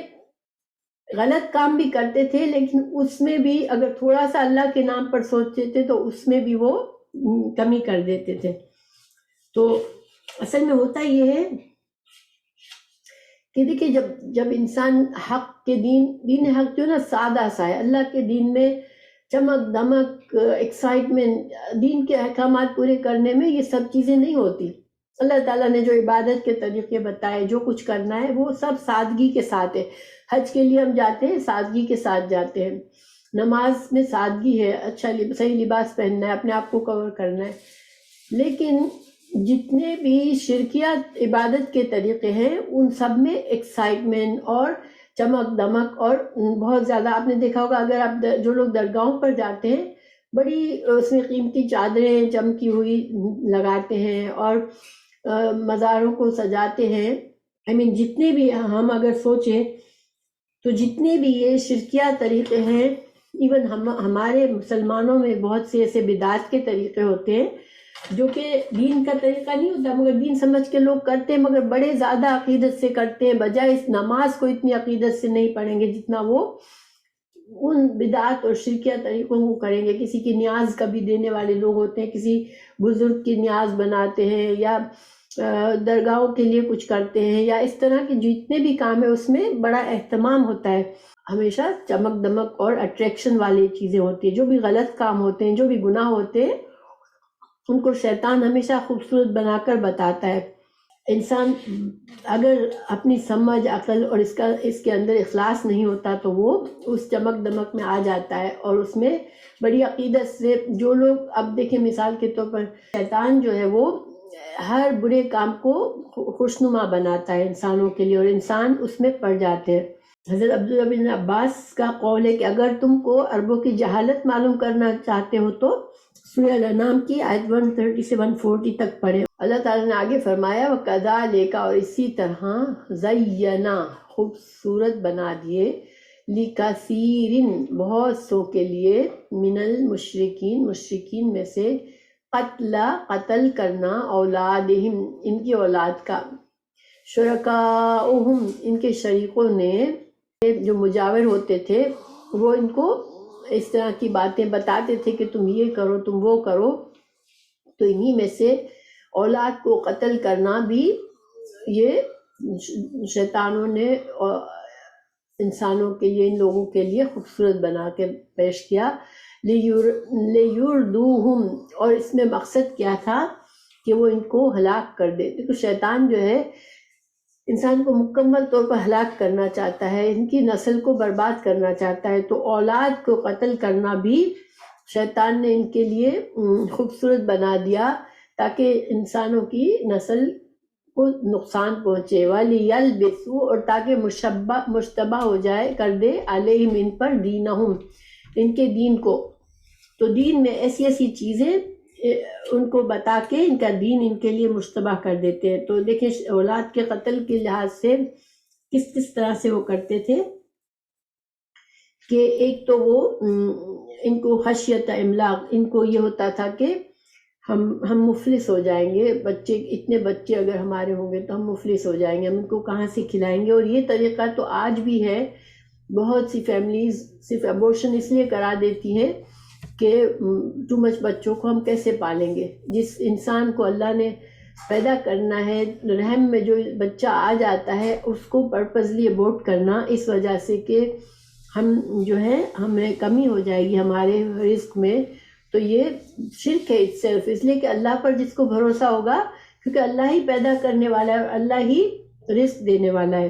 Speaker 1: غلط کام بھی کرتے تھے، لیکن اس میں بھی اگر تھوڑا سا اللہ کے نام پر سوچتے تھے تو اس میں بھی وہ کمی کر دیتے تھے۔ تو اصل میں ہوتا یہ ہے کہ دیکھیں جب انسان حق کے دین حق جو نا سادہ سا ہے، اللہ کے دین میں چمک دمک ایکسائٹمنٹ دین کے احکامات پورے کرنے میں یہ سب چیزیں نہیں ہوتی. اللہ تعالیٰ نے جو عبادت کے طریقے بتائے، جو کچھ کرنا ہے وہ سب سادگی کے ساتھ ہے. حج کے لیے ہم جاتے ہیں سادگی کے ساتھ جاتے ہیں، نماز میں سادگی ہے، اچھا صحیح لباس پہننا ہے، اپنے آپ کو کور کرنا ہے. لیکن جتنے بھی شرکیات عبادت کے طریقے ہیں ان سب میں ایکسائٹمنٹ اور چمک دمک اور بہت زیادہ، آپ نے دیکھا ہوگا اگر آپ جو لوگ درگاہوں پر جاتے ہیں بڑی اس میں قیمتی چادریں چمکی ہوئی لگاتے ہیں اور مزاروں کو سجاتے ہیں. جتنے بھی ہم اگر سوچیں تو جتنے بھی یہ شرکیات طریقے ہیں، ایون ہمارے مسلمانوں میں بہت سے ایسے بدعت کے طریقے ہوتے ہیں جو کہ دین کا طریقہ نہیں ہوتا، مگر دین سمجھ کے لوگ کرتے ہیں، مگر بڑے زیادہ عقیدت سے کرتے ہیں، بجائے اس نماز کو اتنی عقیدت سے نہیں پڑھیں گے جتنا وہ ان بدعات اور شرکیہ طریقوں کو کریں گے. کسی کی نیاز کبھی دینے والے لوگ ہوتے ہیں، کسی بزرگ کی نیاز بناتے ہیں یا درگاہوں کے لیے کچھ کرتے ہیں، یا اس طرح کے جتنے بھی کام ہیں اس میں بڑا اہتمام ہوتا ہے. ہمیشہ چمک دمک اور اٹریکشن والی چیزیں ہوتی ہیں. جو بھی غلط کام ہوتے ہیں، جو بھی گناہ ہوتے ہیں، ان کو شیطان ہمیشہ خوبصورت بنا کر بتاتا ہے. انسان اگر اپنی سمجھ عقل اور اس کے اندر اخلاص نہیں ہوتا تو وہ اس چمک دمک میں آ جاتا ہے، اور اس میں بڑی عقیدت سے جو لوگ، اب دیکھیں مثال کے طور پر شیطان جو ہے وہ ہر برے کام کو خوشنما بناتا ہے انسانوں کے لیے، اور انسان اس میں پڑ جاتے ہیں. حضرت عبداللہ بن عباس کا قول ہے کہ اگر تم کو عربوں کی جہالت معلوم کرنا چاہتے ہو تو سورہ الانعام کی آیت 130 سے 140 تک پڑھیں. اللہ تعالیٰ نے آگے فرمایا وَكَذَلِكَ، اور اسی طرح زَيَّنَا، خوبصورت بنا دیے، لِكَثِيرٍ، بہت سو کے لیے، من المشرکین، مشرکین میں سے، قتل کرنا، اولادہم، ان کی اولاد کا، شرکاؤہم، ان کے شریکوں نے، جو مجاور ہوتے تھے وہ ان کو اس طرح کی باتیں بتاتے تھے کہ تم یہ کرو تم وہ کرو. تو انہی میں سے اولاد کو قتل کرنا بھی یہ شیطانوں نے انسانوں کے لیے، ان لوگوں کے لیے خوبصورت بنا کے پیش کیا. لیردوہم، اور اس میں مقصد کیا تھا کہ وہ ان کو ہلاک کر دے. تو شیطان جو ہے انسان کو مکمل طور پر ہلاک کرنا چاہتا ہے، ان کی نسل کو برباد کرنا چاہتا ہے. تو اولاد کو قتل کرنا بھی شیطان نے ان کے لیے خوبصورت بنا دیا تاکہ انسانوں کی نسل کو نقصان پہنچے. وَلِيَلْبِسُوا، اور تاکہ مشتبہ ہو جائے، کر دے، علیہم، ان پر، دینہم، ان کے دین کو. تو دین میں ایسی ایسی چیزیں ان کو بتا کے ان کا دین ان کے لیے مشتبہ کر دیتے ہیں. تو دیکھیں اولاد کے قتل کے لحاظ سے کس طرح سے وہ کرتے تھے کہ ایک تو وہ ان کو خشیت املاق، ان کو یہ ہوتا تھا کہ ہم مفلس ہو جائیں گے، بچے اتنے بچے اگر ہمارے ہوں گے تو ہم مفلس ہو جائیں گے، ہم ان کو کہاں سے کھلائیں گے. اور یہ طریقہ تو آج بھی ہے. بہت سی فیملیز صرف ابورشن اس لیے کرا دیتی ہیں کہ ٹو مچ بچوں کو ہم کیسے پالیں گے. جس انسان کو اللہ نے پیدا کرنا ہے، رحم میں جو بچہ آ جاتا ہے اس کو پرپزلی ابورٹ کرنا، اس وجہ سے کہ ہم جو ہے ہمیں کمی ہو جائے گی ہمارے رزق میں، تو یہ شرک ہے اٹسیلف. اس لیے کہ اللہ پر جس کو بھروسہ ہوگا، کیونکہ اللہ ہی پیدا کرنے والا ہے اور اللہ ہی رزق دینے والا ہے.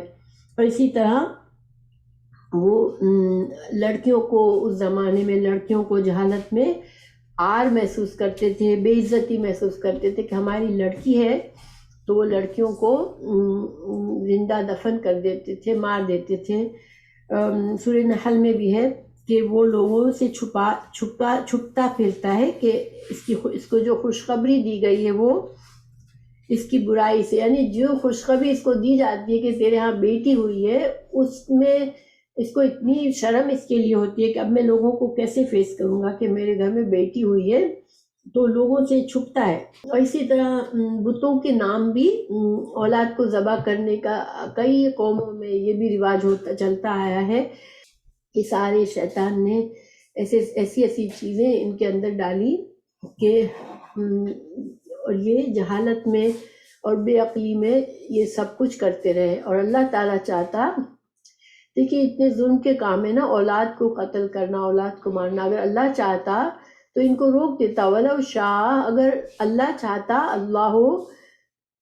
Speaker 1: اور اسی طرح وہ لڑکیوں کو، اس زمانے میں لڑکیوں کو جہالت میں عار محسوس کرتے تھے، بے عزتی محسوس کرتے تھے کہ ہماری لڑکی ہے، تو وہ لڑکیوں کو زندہ دفن کر دیتے تھے، مار دیتے تھے. سورہ نحل میں بھی ہے کہ وہ لوگوں سے چھپتا پھرتا ہے کہ اس کو جو خوشخبری دی گئی ہے وہ اس کی برائی سے، یعنی جو خوشخبری اس کو دی جاتی ہے کہ تیرے ہاں بیٹی ہوئی ہے، اس میں اس کو اتنی شرم اس کے لیے ہوتی ہے کہ اب میں لوگوں کو کیسے فیس کروں گا کہ میرے گھر میں بیٹی ہوئی ہے، تو لوگوں سے چھپتا ہے. اور اسی طرح بتوں کے نام بھی، اولاد کو ذبح کرنے کا کئی قوموں میں یہ بھی رواج چلتا آیا ہے کہ سارے شیطان نے ایسی چیزیں ان کے اندر ڈالی کہ اور یہ جہالت میں اور بے عقلی میں یہ سب کچھ کرتے رہے. اور اللہ تعالیٰ چاہتا دیکھیے اتنے ظلم کے کام ہے نا، اولاد کو قتل کرنا، اولاد کو مارنا. اگر اللہ چاہتا تو ان کو روک دیتا. وَلَوْ شَاءَ، اگر اللہ چاہتا، اللہ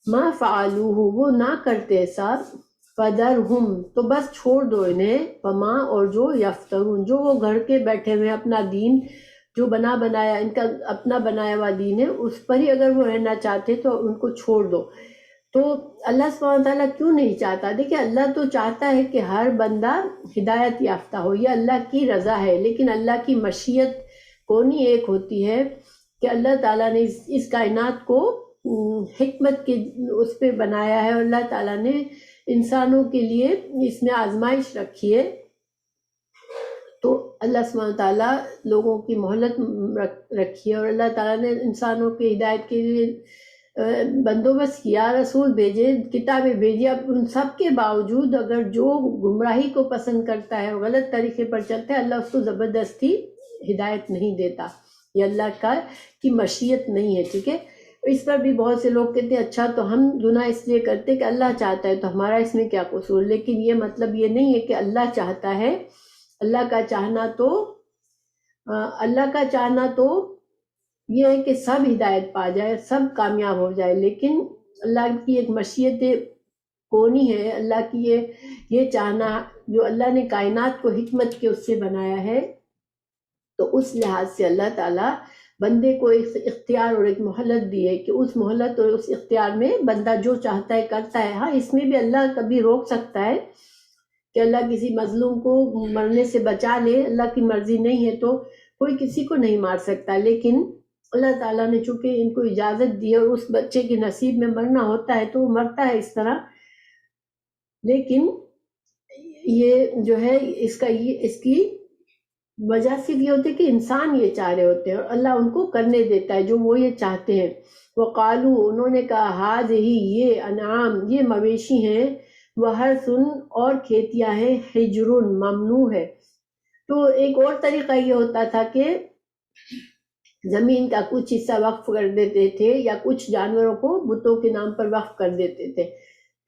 Speaker 1: ما فعلوہ، وہ نہ کرتے ایسا. فَذَرْهُمْ، تو بس چھوڑ دو انہیں. وَمَا، اور جو یفترون، جو وہ گھر کے بیٹھے ہوئے اپنا دین جو بنایا ان کا اپنا بنایا ہوا دین ہے، اس پر ہی اگر وہ رہنا چاہتے تو ان کو چھوڑ دو. تو اللہ سبحانہ تعالیٰ کیوں نہیں چاہتا؟ دیکھیں اللہ تو چاہتا ہے کہ ہر بندہ ہدایت یافتہ ہو، یہ اللہ کی رضا ہے. لیکن اللہ کی مشیت کونی ایک ہوتی ہے کہ اللہ تعالیٰ نے اس کائنات کو حکمت کے اس پہ بنایا ہے، اور اللہ تعالیٰ نے انسانوں کے لیے اس میں آزمائش رکھی ہے. تو اللہ سبحانہ تعالیٰ لوگوں کی مہلت رکھی ہے، اور اللہ تعالیٰ نے انسانوں کی ہدایت کے لیے بندوبست کیا، رسول بھیجے، کتابیں بھیجی. اب ان سب کے باوجود اگر جو گمراہی کو پسند کرتا ہے، غلط طریقے پر چلتا ہے، اللہ اس کو زبردستی ہدایت نہیں دیتا. یہ اللہ کی مشیت نہیں ہے. ٹھیک ہے، اس پر بھی بہت سے لوگ کہتے ہیں اچھا تو ہم گناہ اس لیے کرتے کہ اللہ چاہتا ہے، تو ہمارا اس میں کیا قصور. لیکن یہ مطلب یہ نہیں ہے کہ اللہ چاہتا ہے. اللہ کا چاہنا تو یہ ہے کہ سب ہدایت پا جائے، سب کامیاب ہو جائے. لیکن اللہ کی ایک مشیت کونی ہے، اللہ کی یہ چاہنا، جو اللہ نے کائنات کو حکمت کے اس سے بنایا ہے. تو اس لحاظ سے اللہ تعالیٰ بندے کو ایک اختیار اور ایک مہلت دی ہے کہ اس مہلت اور اس اختیار میں بندہ جو چاہتا ہے کرتا ہے. ہاں اس میں بھی اللہ کبھی روک سکتا ہے کہ اللہ کسی مظلوم کو مرنے سے بچا لے. اللہ کی مرضی نہیں ہے تو کوئی کسی کو نہیں مار سکتا. لیکن اللہ تعالیٰ نے چونکہ ان کو اجازت دی ہے، اور اس بچے کے نصیب میں مرنا ہوتا ہے تو وہ مرتا ہے اس طرح. لیکن یہ جو ہے اس کی وجہ صرف یہ ہوتی ہے کہ انسان یہ چاہ رہے ہوتے ہیں، اور اللہ ان کو کرنے دیتا ہے جو وہ یہ چاہتے ہیں. وقالو، انہوں نے کہا، ہذہ، یہ انعام، یہ مویشی ہیں، وحرث، اور کھیتیاں ہیں، حجر، ممنوع ہے. تو ایک اور طریقہ یہ ہوتا تھا کہ زمین کا کچھ حصہ وقف کر دیتے تھے، یا کچھ جانوروں کو بتوں کے نام پر وقف کر دیتے تھے،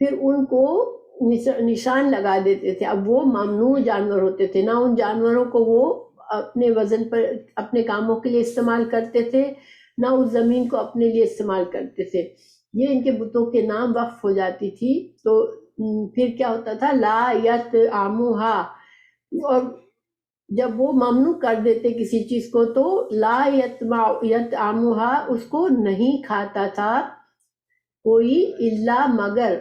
Speaker 1: پھر ان کو نشان لگا دیتے تھے. اب وہ ممنوع جانور ہوتے تھے، نہ ان جانوروں کو وہ اپنے وزن پر اپنے کاموں کے لیے استعمال کرتے تھے، نہ اس زمین کو اپنے لیے استعمال کرتے تھے. یہ ان کے بتوں کے نام وقف ہو جاتی تھی. تو پھر کیا ہوتا تھا، لا یطعمھا، اور جب وہ ممنوع کر دیتے کسی چیز کو تو لا یطعمھا، اس کو نہیں کھاتا تھا کوئی، الا مگر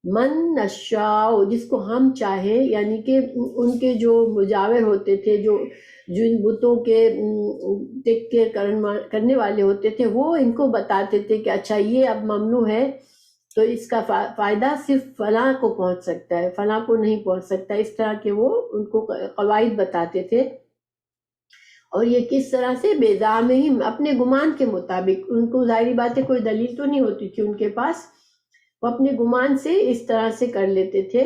Speaker 1: من نشاء، جس کو ہم چاہیں. یعنی کہ ان کے جو مجاور ہوتے تھے، جو جن بتوں کے ٹیک کیئر کرنے والے ہوتے تھے، وہ ان کو بتاتے تھے کہ اچھا یہ اب ممنوع ہے تو اس کا فائدہ صرف فلاں کو پہنچ سکتا ہے، فلاں کو نہیں پہنچ سکتا. اس طرح کے وہ ان کو قواعد بتاتے تھے. اور یہ کس طرح سے، بِزَعْمِهِمْ، اپنے گمان کے مطابق. ان کو ظاہری بات ہے کوئی دلیل تو نہیں ہوتی تھی ان کے پاس، وہ اپنے گمان سے اس طرح سے کر لیتے تھے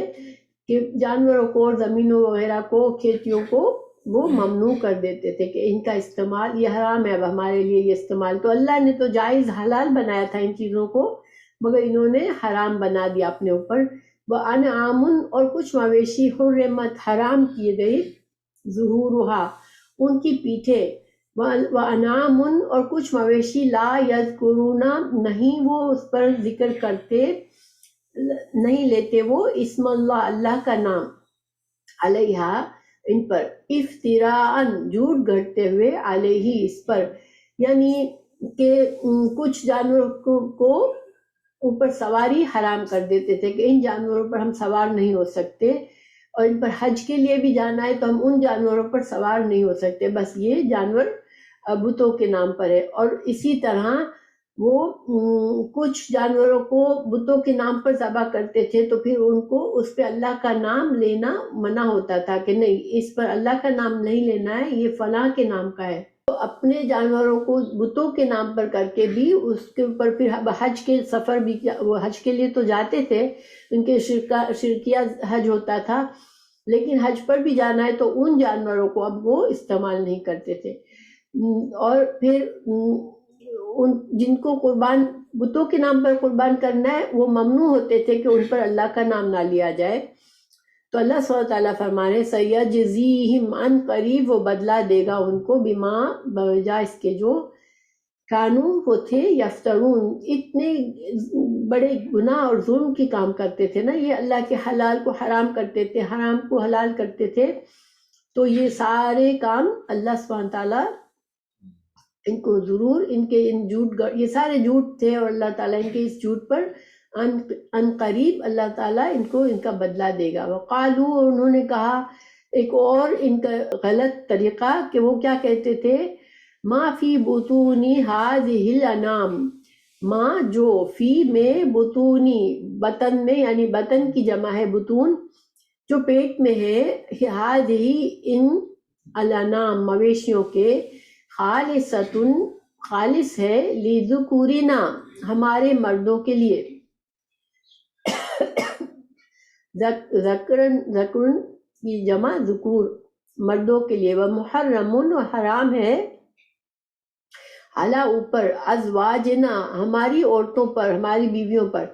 Speaker 1: کہ جانوروں کو اور زمینوں وغیرہ کو، کھیتیوں کو وہ ممنوع کر دیتے تھے کہ ان کا استعمال یہ حرام ہے اب ہمارے لیے یہ استعمال. تو اللہ نے تو جائز حلال بنایا تھا ان چیزوں کو، مگر انہوں نے حرام بنا دیا اپنے اوپر. وَأَنْعَامٌ، اور کچھ مویشی، حرمت، حرام کیے گئے، ظہورها، ان کی پیٹھیں. وَأَنْعَامٌ، اور کچھ مویشی، لا یذکرون، نہیں وہ اس پر ذکر کرتے، نہیں لیتے وہ، اسم اللہ، اللہ کا نام، علیہا، ان پر، افتراءً، جھوٹ گھڑتے ہوئے، علیہ، اس پر. یعنی کہ کچھ جانوروں کو اوپر سواری حرام کر دیتے تھے کہ ان جانوروں پر ہم سوار نہیں ہو سکتے، اور ان پر حج کے لیے بھی جانا ہے تو ہم ان جانوروں پر سوار نہیں ہو سکتے، بس یہ جانور بتوں کے نام پر ہے. اور اسی طرح وہ کچھ جانوروں کو بتوں کے نام پر ذبح کرتے تھے تو پھر ان کو اس پہ اللہ کا نام لینا منع ہوتا تھا کہ نہیں، اس پر اللہ کا نام نہیں لینا ہے، یہ فلاں کے نام کا ہے. تو اپنے جانوروں کو بتوں کے نام پر کر کے بھی اس کے اوپر پھر حج کے سفر بھی، وہ حج کے لیے تو جاتے تھے، ان کے شرکیہ حج ہوتا تھا، لیکن حج پر بھی جانا ہے تو ان جانوروں کو اب وہ استعمال نہیں کرتے تھے. اور پھر جن کو قربان بتوں کے نام پر قربان کرنا ہے وہ ممنوع ہوتے تھے کہ ان پر اللہ کا نام نہ لیا جائے. تو اللہ سبحانہ وتعالیٰ فرمانے سیجزیہم، ان قریب وہ بدلہ دے گا ان کو، بما بوجہ اس کے جو کانو وہ تھے یفترون، اتنے بڑے گناہ اور ظلم کی کام کرتے تھے نا، یہ اللہ کے حلال کو حرام کرتے تھے، حرام کو حلال کرتے تھے، تو یہ سارے کام اللہ سبحانہ تعالیٰ ان کو ضرور ان کے ان جھوٹ، یہ سارے جھوٹ تھے، اور اللہ تعالیٰ ان کے اس جھوٹ پر ان قریب اللہ تعالیٰ ان کو ان کا بدلہ دے گا۔ وقالو، اور انہوں نے کہا ایک اور ان کا غلط طریقہ کہ وہ کیا کہتے تھے، ما فی بطونی ہذہ الانام، ما جو، فی میں، بطونی بطن میں، یعنی بطن کی جمع ہے بطون، جو پیٹ میں ہے، ہذہ ان الانام مویشیوں کے، خالصتن خالص ہے، لذکورنا ہمارے مردوں کے لیے، ذکرن کی جمع ذکور مردوں کے لیے، ومحرمن و حرام ہے، علی اوپر، ازواجنا ہماری عورتوں پر، ہماری بیویوں پر۔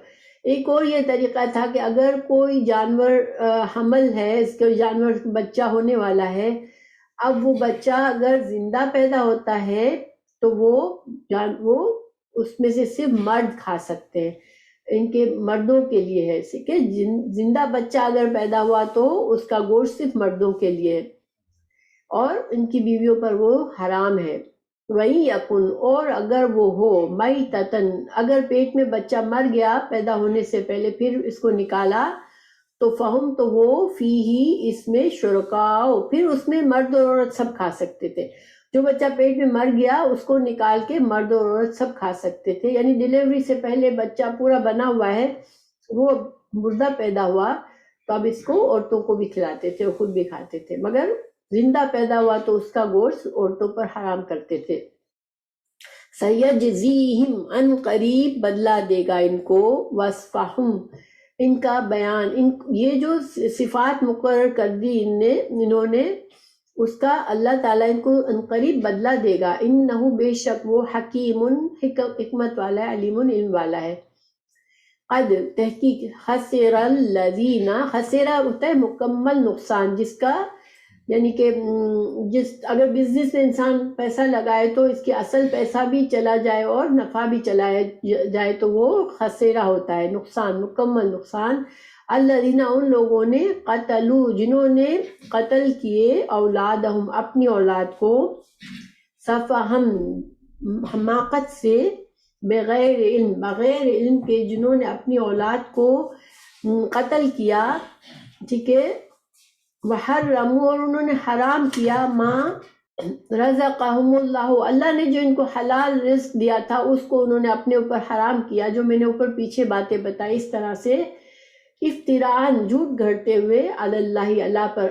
Speaker 1: ایک اور یہ طریقہ تھا کہ اگر کوئی جانور حمل ہے، اس کے جانور بچہ ہونے والا ہے، اب وہ بچہ اگر زندہ پیدا ہوتا ہے تو وہ اس میں سے صرف مرد کھا سکتے ہیں، ان کے مردوں کے لیے ہے، کہ زندہ بچہ اگر پیدا ہوا تو اس کا گوشت صرف مردوں کے لیے ہے، اور ان کی بیویوں پر وہ حرام ہے۔ وہی یکن، اور اگر وہ ہو، میتتن، اگر پیٹ میں بچہ مر گیا پیدا ہونے سے پہلے، پھر اس کو نکالا، تو فہم، تو وہ فی ہی اس میں شرکاء، پھر اس میں مرد اور عورت سب کھا سکتے تھے، جو بچہ پیٹ میں مر گیا اس کو نکال کے مرد اور عورت سب کھا سکتے تھے، یعنی ڈیلیوری سے پہلے بچہ پورا بنا ہوا ہے، وہ مردہ پیدا ہوا تو اب اس کو عورتوں کو بھی کھلاتے تھے اور خود بھی کھاتے تھے، مگر زندہ پیدا ہوا تو اس کا گوشت عورتوں پر حرام کرتے تھے۔ سیجزیہم، ان قریب بدلہ دے گا ان کو، وصفہم، ان کا بیان، یہ جو صفات مقرر کر دی انہوں نے، اس کا اللہ تعالیٰ ان کو ان قریب بدلہ دے گا، انہو، بے شک وہ، حکیم، حکمت والا ہے، علیم، علم والا ہے۔ قد، تحقیق، خسر الذین، خسرہ ہوتا ہے مکمل نقصان، جس کا یعنی کہ اگر بزنس میں انسان پیسہ لگائے تو اس کی اصل پیسہ بھی چلا جائے اور نفع بھی چلا جائے تو وہ خسرہ ہوتا ہے، نقصان، مکمل نقصان۔ الذین، ان لوگوں نے، قتلوا، جنہوں نے قتل کیے، اولادہم، اپنی اولاد کو، سفہم، حماقت سے، بغیر علم، بغیر علم کے، جنہوں نے اپنی اولاد کو قتل کیا، ٹھیک ہے، وحرموا، اور انہوں نے حرام کیا، ما رزقہم اللہ، اللہ نے جو ان کو حلال رزق دیا تھا اس کو انہوں نے اپنے اوپر حرام کیا، جو میں نے اوپر پیچھے باتیں بتائی، اس طرح سے افتراءً، جھوٹ گھڑتے ہوئے، علی اللہ،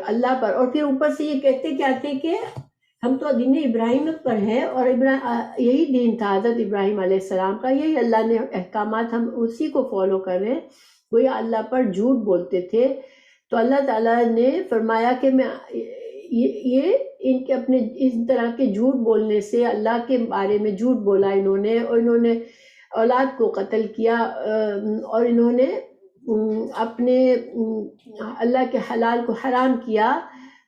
Speaker 1: اللہ پر، اور پھر اوپر سے یہ کہتے کیا تھے کہ ہم تو دین ابراہیم پر ہیں، اور یہی دین تھا حضرت ابراہیم علیہ السلام کا، یہی اللہ نے احکامات، ہم اسی کو فالو کر رہے ہیں، وہ اللہ پر جھوٹ بولتے تھے۔ تو اللہ تعالیٰ نے فرمایا کہ میں یہ ان کے اپنے اس طرح کے جھوٹ بولنے سے، اللہ کے بارے میں جھوٹ بولا انہوں نے، اور انہوں نے اولاد کو قتل کیا، اور انہوں نے اپنے اللہ کے حلال کو حرام کیا،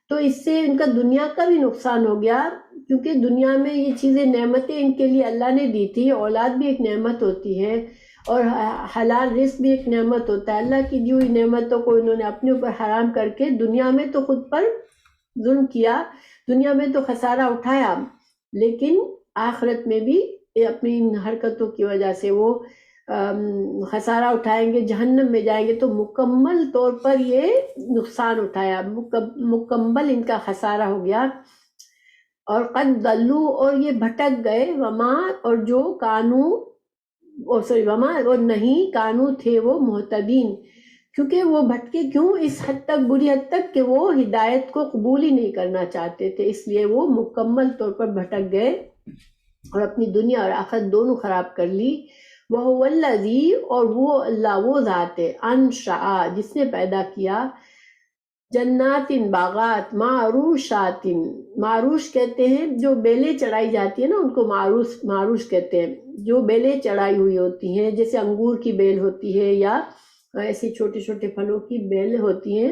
Speaker 1: تو اس سے ان کا دنیا کا بھی نقصان ہو گیا، کیونکہ دنیا میں یہ چیزیں، نعمتیں ان کے لیے اللہ نے دی تھی، اولاد بھی ایک نعمت ہوتی ہے، اور حلال رزق بھی ایک نعمت ہوتا ہے، اللہ کی دی ہوئی نعمتوں کو انہوں نے اپنے اوپر حرام کر کے دنیا میں تو خود پر ظلم کیا، دنیا میں تو خسارہ اٹھایا، لیکن آخرت میں بھی اپنی ان حرکتوں کی وجہ سے وہ خسارہ اٹھائیں گے، جہنم میں جائیں گے، تو مکمل طور پر یہ نقصان اٹھایا، مکمل ان کا خسارہ ہو گیا۔ اور قد ضلوا، اور یہ بھٹک گئے، وما، اور جو کانو، وما، اور نہیں، کانو تھے وہ، محتدین، کیونکہ وہ بھٹکے کیوں، اس حد تک، بری حد تک کہ وہ ہدایت کو قبول ہی نہیں کرنا چاہتے تھے، اس لیے وہ مکمل طور پر بھٹک گئے اور اپنی دنیا اور آخرت دونوں خراب کر لی۔ وَهُوَ الَّذِي، اور وہ اللہ، وہ ذات ہے، انشأ، جس نے پیدا کیا، جنات، باغات، معروشات، معروش کہتے ہیں جو بیلیں چڑھائی جاتی ہیں نا، ان کو معروش کہتے ہیں، جو بیلیں چڑھائی ہوئی ہوتی ہیں، جیسے انگور کی بیل ہوتی ہے یا ایسی چھوٹے چھوٹے پھلوں کی بیل ہوتی ہیں،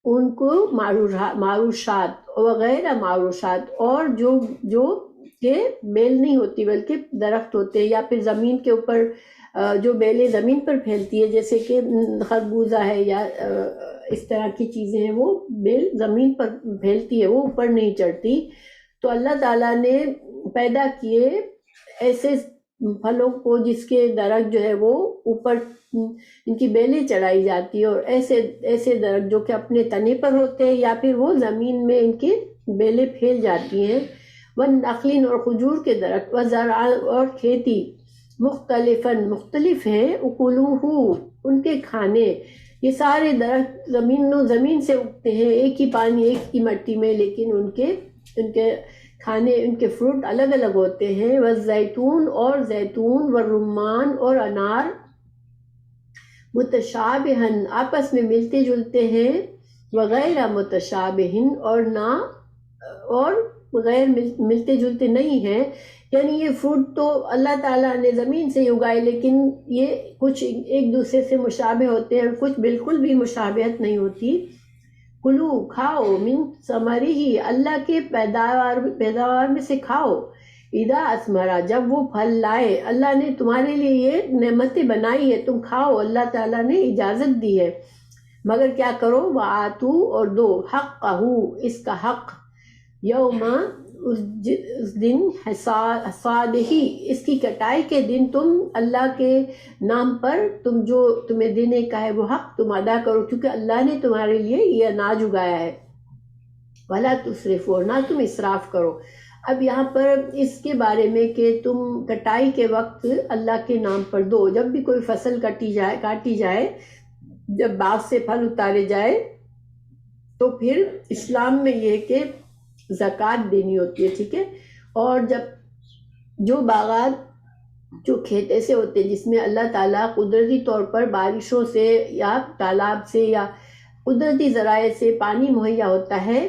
Speaker 1: ان کو معروشات وغیرہ معروشات، اور جو کہ بیل نہیں ہوتی بلکہ درخت ہوتے ہیں، یا پھر زمین کے اوپر جو بیلیں زمین پر پھیلتی ہے، جیسے کہ خربوزہ ہے یا اس طرح کی چیزیں ہیں، وہ بیل زمین پر پھیلتی ہے، وہ اوپر نہیں چڑھتی. تو اللہ تعالیٰ نے پیدا کیے ایسے پھلوں کو جس کے درخت جو ہے وہ اوپر ان کی بیلیں چڑھائی جاتی ہے، اور ایسے درخت جو کہ اپنے تنے پر ہوتے ہیں یا پھر وہ زمین میں ان کی بیلیں پھیل جاتی ہیں. والنخل اور کھجور کے درخت، وزرع اور کھیتی، مختلف ہیں، اکلوہ ان کے کھانے. یہ سارے درخت زمین سے اگتے ہیں، ایک ہی پانی ایک ہی مٹی میں، لیکن ان کے کھانے، ان کے فروٹ الگ الگ ہوتے ہیں. والزیتون اور زیتون، والرمان اور انار، متشابہن آپس میں ملتے جلتے ہیں، وغیرہ متشابہن اور غیر ملتے جلتے نہیں ہیں. یعنی یہ فروٹ تو اللہ تعالیٰ نے زمین سے ہی اگائے، لیکن یہ کچھ ایک دوسرے سے مشابہ ہوتے ہیں اور کچھ بالکل بھی مشابہت نہیں ہوتی. کلو کھاؤ، من ثمرہ اللہ کے پیداوار میں سے کھاؤ، اذا اثمرا جب وہ پھل لائے. اللہ نے تمہارے لیے یہ نعمتیں بنائی ہے، تم کھاؤ، اللہ تعالیٰ نے اجازت دی ہے، مگر کیا کرو؟ وآتو اور دو، حقہ اس کا حق، یوم اس دن، حصادہ اس کی کٹائی کے دن، تم اللہ کے نام پر تم جو تمہیں دینے کا ہے وہ حق تم ادا کرو، کیونکہ اللہ نے تمہارے لیے یہ اناج اگایا ہے. ولا تسرفوا نہ تم اسراف کرو. اب یہاں پر اس کے بارے میں کہ تم کٹائی کے وقت اللہ کے نام پر دو. جب بھی کوئی فصل کاٹی جائے، جب باغ سے پھل اتارے جائے، تو پھر اسلام میں یہ کہ زکوٰۃ دینی ہوتی ہے، ٹھیک ہے. اور جب جو باغات، جو کھیت ایسے ہوتے ہیں جس میں اللہ تعالیٰ قدرتی طور پر بارشوں سے یا تالاب سے یا قدرتی ذرائع سے پانی مہیا ہوتا ہے،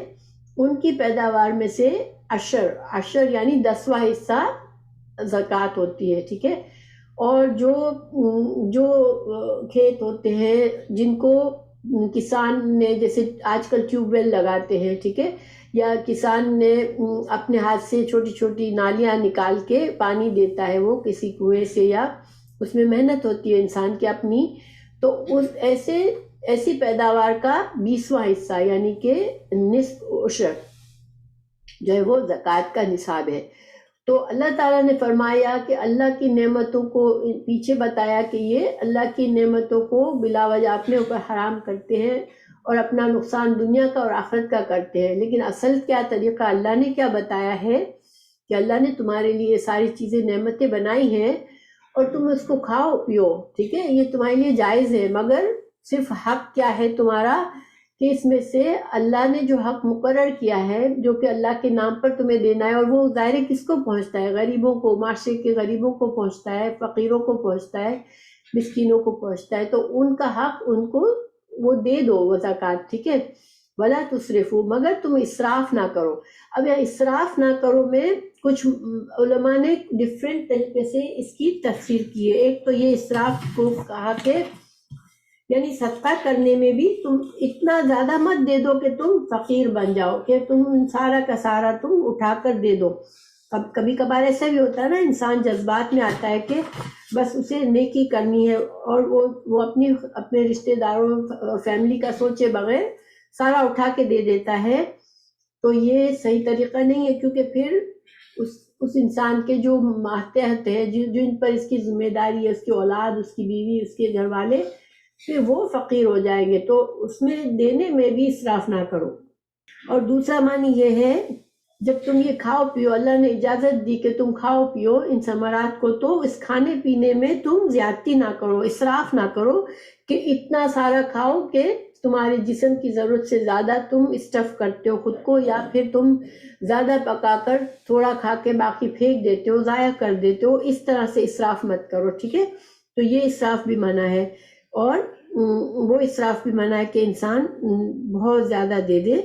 Speaker 1: ان کی پیداوار میں سے عشر یعنی 10واں حصہ زکوٰۃ ہوتی ہے، ٹھیک ہے. اور جو کھیت ہوتے ہیں جن کو کسان نے، جیسے آج کل ٹیوب ویل لگاتے ہیں، ٹھیک ہے، یا کسان نے اپنے ہاتھ سے چھوٹی چھوٹی نالیاں نکال کے پانی دیتا ہے وہ کسی کنویں سے، یا اس میں محنت ہوتی ہے انسان کی اپنی، تو ایسی پیداوار کا 20واں حصہ یعنی کہ نصف عشر جو ہے وہ زکوٰۃ کا نصاب ہے. تو اللہ تعالیٰ نے فرمایا کہ اللہ کی نعمتوں کو پیچھے بتایا کہ یہ اللہ کی نعمتوں کو بلا وجہ اپنے اوپر حرام کرتے ہیں اور اپنا نقصان دنیا کا اور آخرت کا کرتے ہیں. لیکن اصل کیا طریقہ اللہ نے کیا بتایا ہے کہ اللہ نے تمہارے لیے ساری چیزیں نعمتیں بنائی ہیں اور تم اس کو کھاؤ پیو، ٹھیک ہے، یہ تمہارے لیے جائز ہے. مگر صرف حق کیا ہے تمہارا کہ اس میں سے اللہ نے جو حق مقرر کیا ہے، جو کہ اللہ کے نام پر تمہیں دینا ہے، اور وہ ظاہر کس کو پہنچتا ہے؟ غریبوں کو، معاشرے کے غریبوں کو پہنچتا ہے، فقیروں کو پہنچتا ہے، مسکینوں کو پہنچتا ہے. تو ان کا حق ان کو وہ دے دو، وہ زکوٰۃ، ٹھیک ہے. ولا تسرفوا مگر تم اسراف نہ کرو. اب یہ اسراف نہ کرو میں کچھ علماء نے ڈفرینٹ طریقے سے اس کی تفسیر کی ہے. ایک تو یہ اسراف کو کہا کہ یعنی صدقہ کرنے میں بھی تم اتنا زیادہ مت دے دو کہ تم فقیر بن جاؤ، کہ تم سارا کا سارا تم اٹھا کر دے دو. اب کبھی کبھار ایسا بھی ہوتا ہے نا، انسان جذبات میں آتا ہے کہ بس اسے نیکی کرنی ہے اور وہ اپنے رشتہ داروں اور فیملی کا سوچے بغیر سارا اٹھا کے دے دیتا ہے. تو یہ صحیح طریقہ نہیں ہے، کیونکہ پھر اس انسان کے جو ماتحت ہے، جن پر اس کی ذمہ داری ہے، اس کی اولاد، اس کی بیوی، اس کے گھر والے، پھر وہ فقیر ہو جائیں گے. تو اس میں دینے میں بھی اسراف نہ کرو. اور دوسرا معنی یہ ہے جب تم یہ کھاؤ پیو، اللہ نے اجازت دی کہ تم کھاؤ پیو ان ثمرات کو، تو اس کھانے پینے میں تم زیادتی نہ کرو، اسراف نہ کرو کہ اتنا سارا کھاؤ کہ تمہارے جسم کی ضرورت سے زیادہ تم اسٹف کرتے ہو خود کو، یا پھر تم زیادہ پکا کر تھوڑا کھا کے باقی پھینک دیتے ہو، ضائع کر دیتے ہو. اس طرح سے اسراف مت کرو، ٹھیک ہے. تو یہ اسراف بھی منع ہے. اور وہ اسراف بھی منع ہے کہ انسان بہت زیادہ دے دے.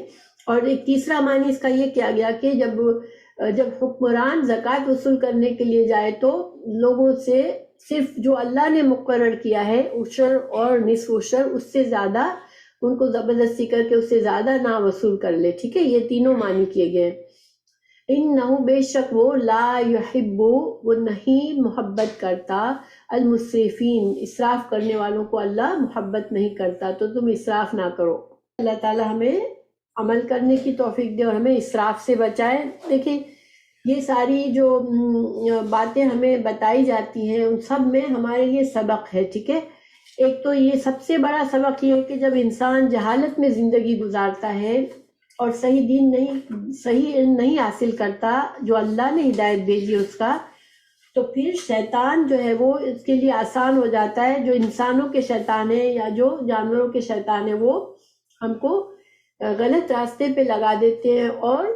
Speaker 1: اور ایک تیسرا معنی اس کا یہ کیا گیا کہ جب حکمران زکوٰۃ وصول کرنے کے لیے جائے تو لوگوں سے صرف جو اللہ نے مقرر کیا ہے عشر اور نصف عشر، اس سے زیادہ ان کو زبردستی کر کے اس سے زیادہ نہ وصول کر لے، ٹھیک ہے، یہ تینوں معنی کیے گئے ہیں۔ انہو بے شک وہ، لا یحب وہ نہیں محبت کرتا، المسرفین اسراف کرنے والوں کو اللہ محبت نہیں کرتا، تو تم اسراف نہ کرو۔ اللہ تعالی ہمیں عمل کرنے کی توفیق دے اور ہمیں اسراف سے بچائے۔ دیکھیں یہ ساری جو باتیں ہمیں بتائی جاتی ہیں ان سب میں ہمارے لیے سبق ہے، ٹھیک ہے۔ ایک تو یہ سب سے بڑا سبق یہ ہے کہ جب انسان جہالت میں زندگی گزارتا ہے اور صحیح دین نہیں، صحیح علم نہیں حاصل کرتا جو اللہ نے ہدایت بھیجی اس کا، تو پھر شیطان جو ہے وہ اس کے لیے آسان ہو جاتا ہے، جو انسانوں کے شیطان ہیں یا جو جانوروں کے شیطان ہیں وہ ہم کو غلط راستے پہ لگا دیتے ہیں اور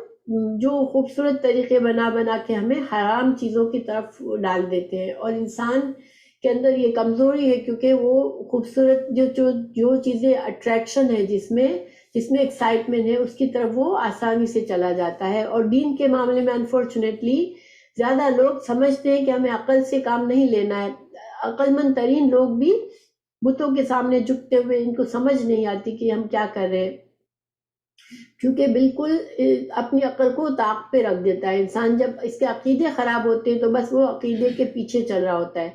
Speaker 1: جو خوبصورت طریقے بنا بنا کے ہمیں حرام چیزوں کی طرف ڈال دیتے ہیں، اور انسان کے اندر یہ کمزوری ہے کیونکہ وہ خوبصورت جو چیزیں اٹریکشن ہے جس میں ایکسائٹمنٹ ہے اس کی طرف وہ آسانی سے چلا جاتا ہے۔ اور دین کے معاملے میں انفارچونیٹلی زیادہ لوگ سمجھتے ہیں کہ ہمیں عقل سے کام نہیں لینا ہے، عقل مند ترین لوگ بھی بتوں کے سامنے جھکتے ہوئے ان کو سمجھ نہیں آتی کہ ہم کیا کر رہے ہیں، کیونکہ بالکل اپنی عقل کو طاق پہ رکھ دیتا ہے انسان۔ جب اس کے عقیدے خراب ہوتے ہیں تو بس وہ عقیدے کے پیچھے چل رہا ہوتا ہے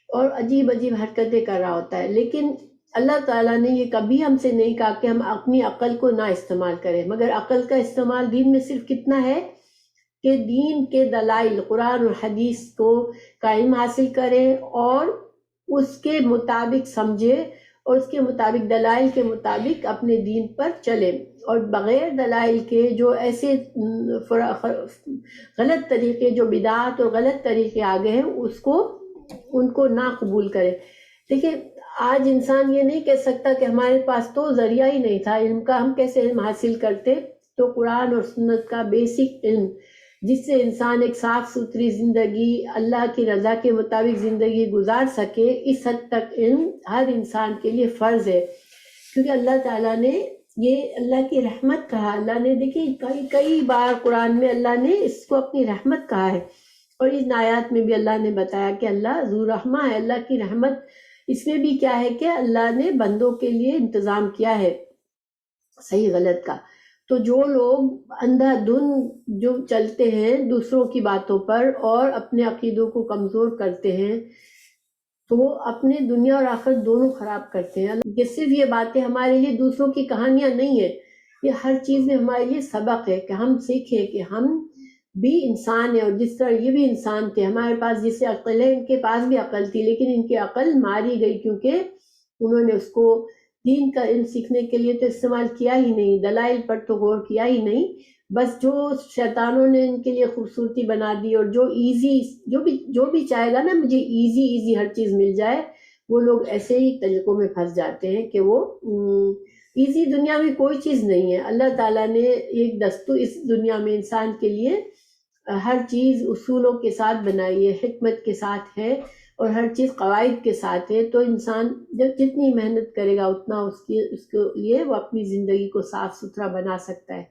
Speaker 1: اور عجیب عجیب حرکتیں کر رہا ہوتا ہے، لیکن اللہ تعالیٰ نے یہ کبھی ہم سے نہیں کہا کہ ہم اپنی عقل کو نہ استعمال کریں، مگر عقل کا استعمال دین میں صرف کتنا ہے کہ دین کے دلائل قرآن اور حدیث کو علم حاصل کریں اور اس کے مطابق سمجھے اور اس کے مطابق دلائل کے مطابق اپنے دین پر چلے، اور بغیر دلائل کے جو ایسے غلط طریقے، جو بدعات اور غلط طریقے آگے ہیں ان کو نہ قبول کرے۔ دیکھیں آج انسان یہ نہیں کہہ سکتا کہ ہمارے پاس تو ذریعہ ہی نہیں تھا علم کا، ہم کیسے علم حاصل کرتے؟ تو قرآن اور سنت کا بیسک علم جس سے انسان ایک صاف ستھری زندگی اللہ کی رضا کے مطابق زندگی گزار سکے، اس حد تک علم ہر انسان کے لیے فرض ہے، کیونکہ اللہ تعالیٰ نے یہ اللہ کی رحمت کہا۔ اللہ نے دیکھیں کئی بار قرآن میں اللہ نے اس کو اپنی رحمت کہا ہے، اور ان آیات میں بھی اللہ نے بتایا کہ اللہ ذو رحمہ ہے، اللہ کی رحمت۔ اس میں بھی کیا ہے کہ اللہ نے بندوں کے لیے انتظام کیا ہے صحیح غلط کا۔ تو جو لوگ اندھا دھند جو چلتے ہیں دوسروں کی باتوں پر اور اپنے عقیدوں کو کمزور کرتے ہیں تو وہ اپنے دنیا اور آخرت دونوں خراب کرتے ہیں۔ یہ صرف یہ باتیں ہمارے لیے دوسروں کی کہانیاں نہیں ہیں، یہ ہر چیز میں ہمارے لیے سبق ہے کہ ہم سیکھیں کہ ہم بھی انسان ہیں، اور جس طرح یہ بھی انسان تھے، ہمارے پاس جس سے عقل ہے ان کے پاس بھی عقل تھی، لیکن ان کی عقل ماری گئی کیونکہ انہوں نے اس کو دین کا علم سیکھنے کے لیے تو استعمال کیا ہی نہیں، دلائل پر تو غور کیا ہی نہیں، بس جو شیطانوں نے ان کے لیے خوبصورتی بنا دی اور جو ایزی جو بھی چاہے گا نا مجھے ایزی ہر چیز مل جائے، وہ لوگ ایسے ہی طریقوں میں پھنس جاتے ہیں کہ وہ ایزی دنیا میں کوئی چیز نہیں ہے۔ اللہ تعالیٰ نے ایک دستور اس دنیا میں انسان کے لیے ہر چیز اصولوں کے ساتھ بنائی ہے، حکمت کے ساتھ ہے، اور ہر چیز قواعد کے ساتھ ہے، تو انسان جب جتنی محنت کرے گا اتنا اس کے لیے وہ اپنی زندگی کو صاف ستھرا بنا سکتا ہے۔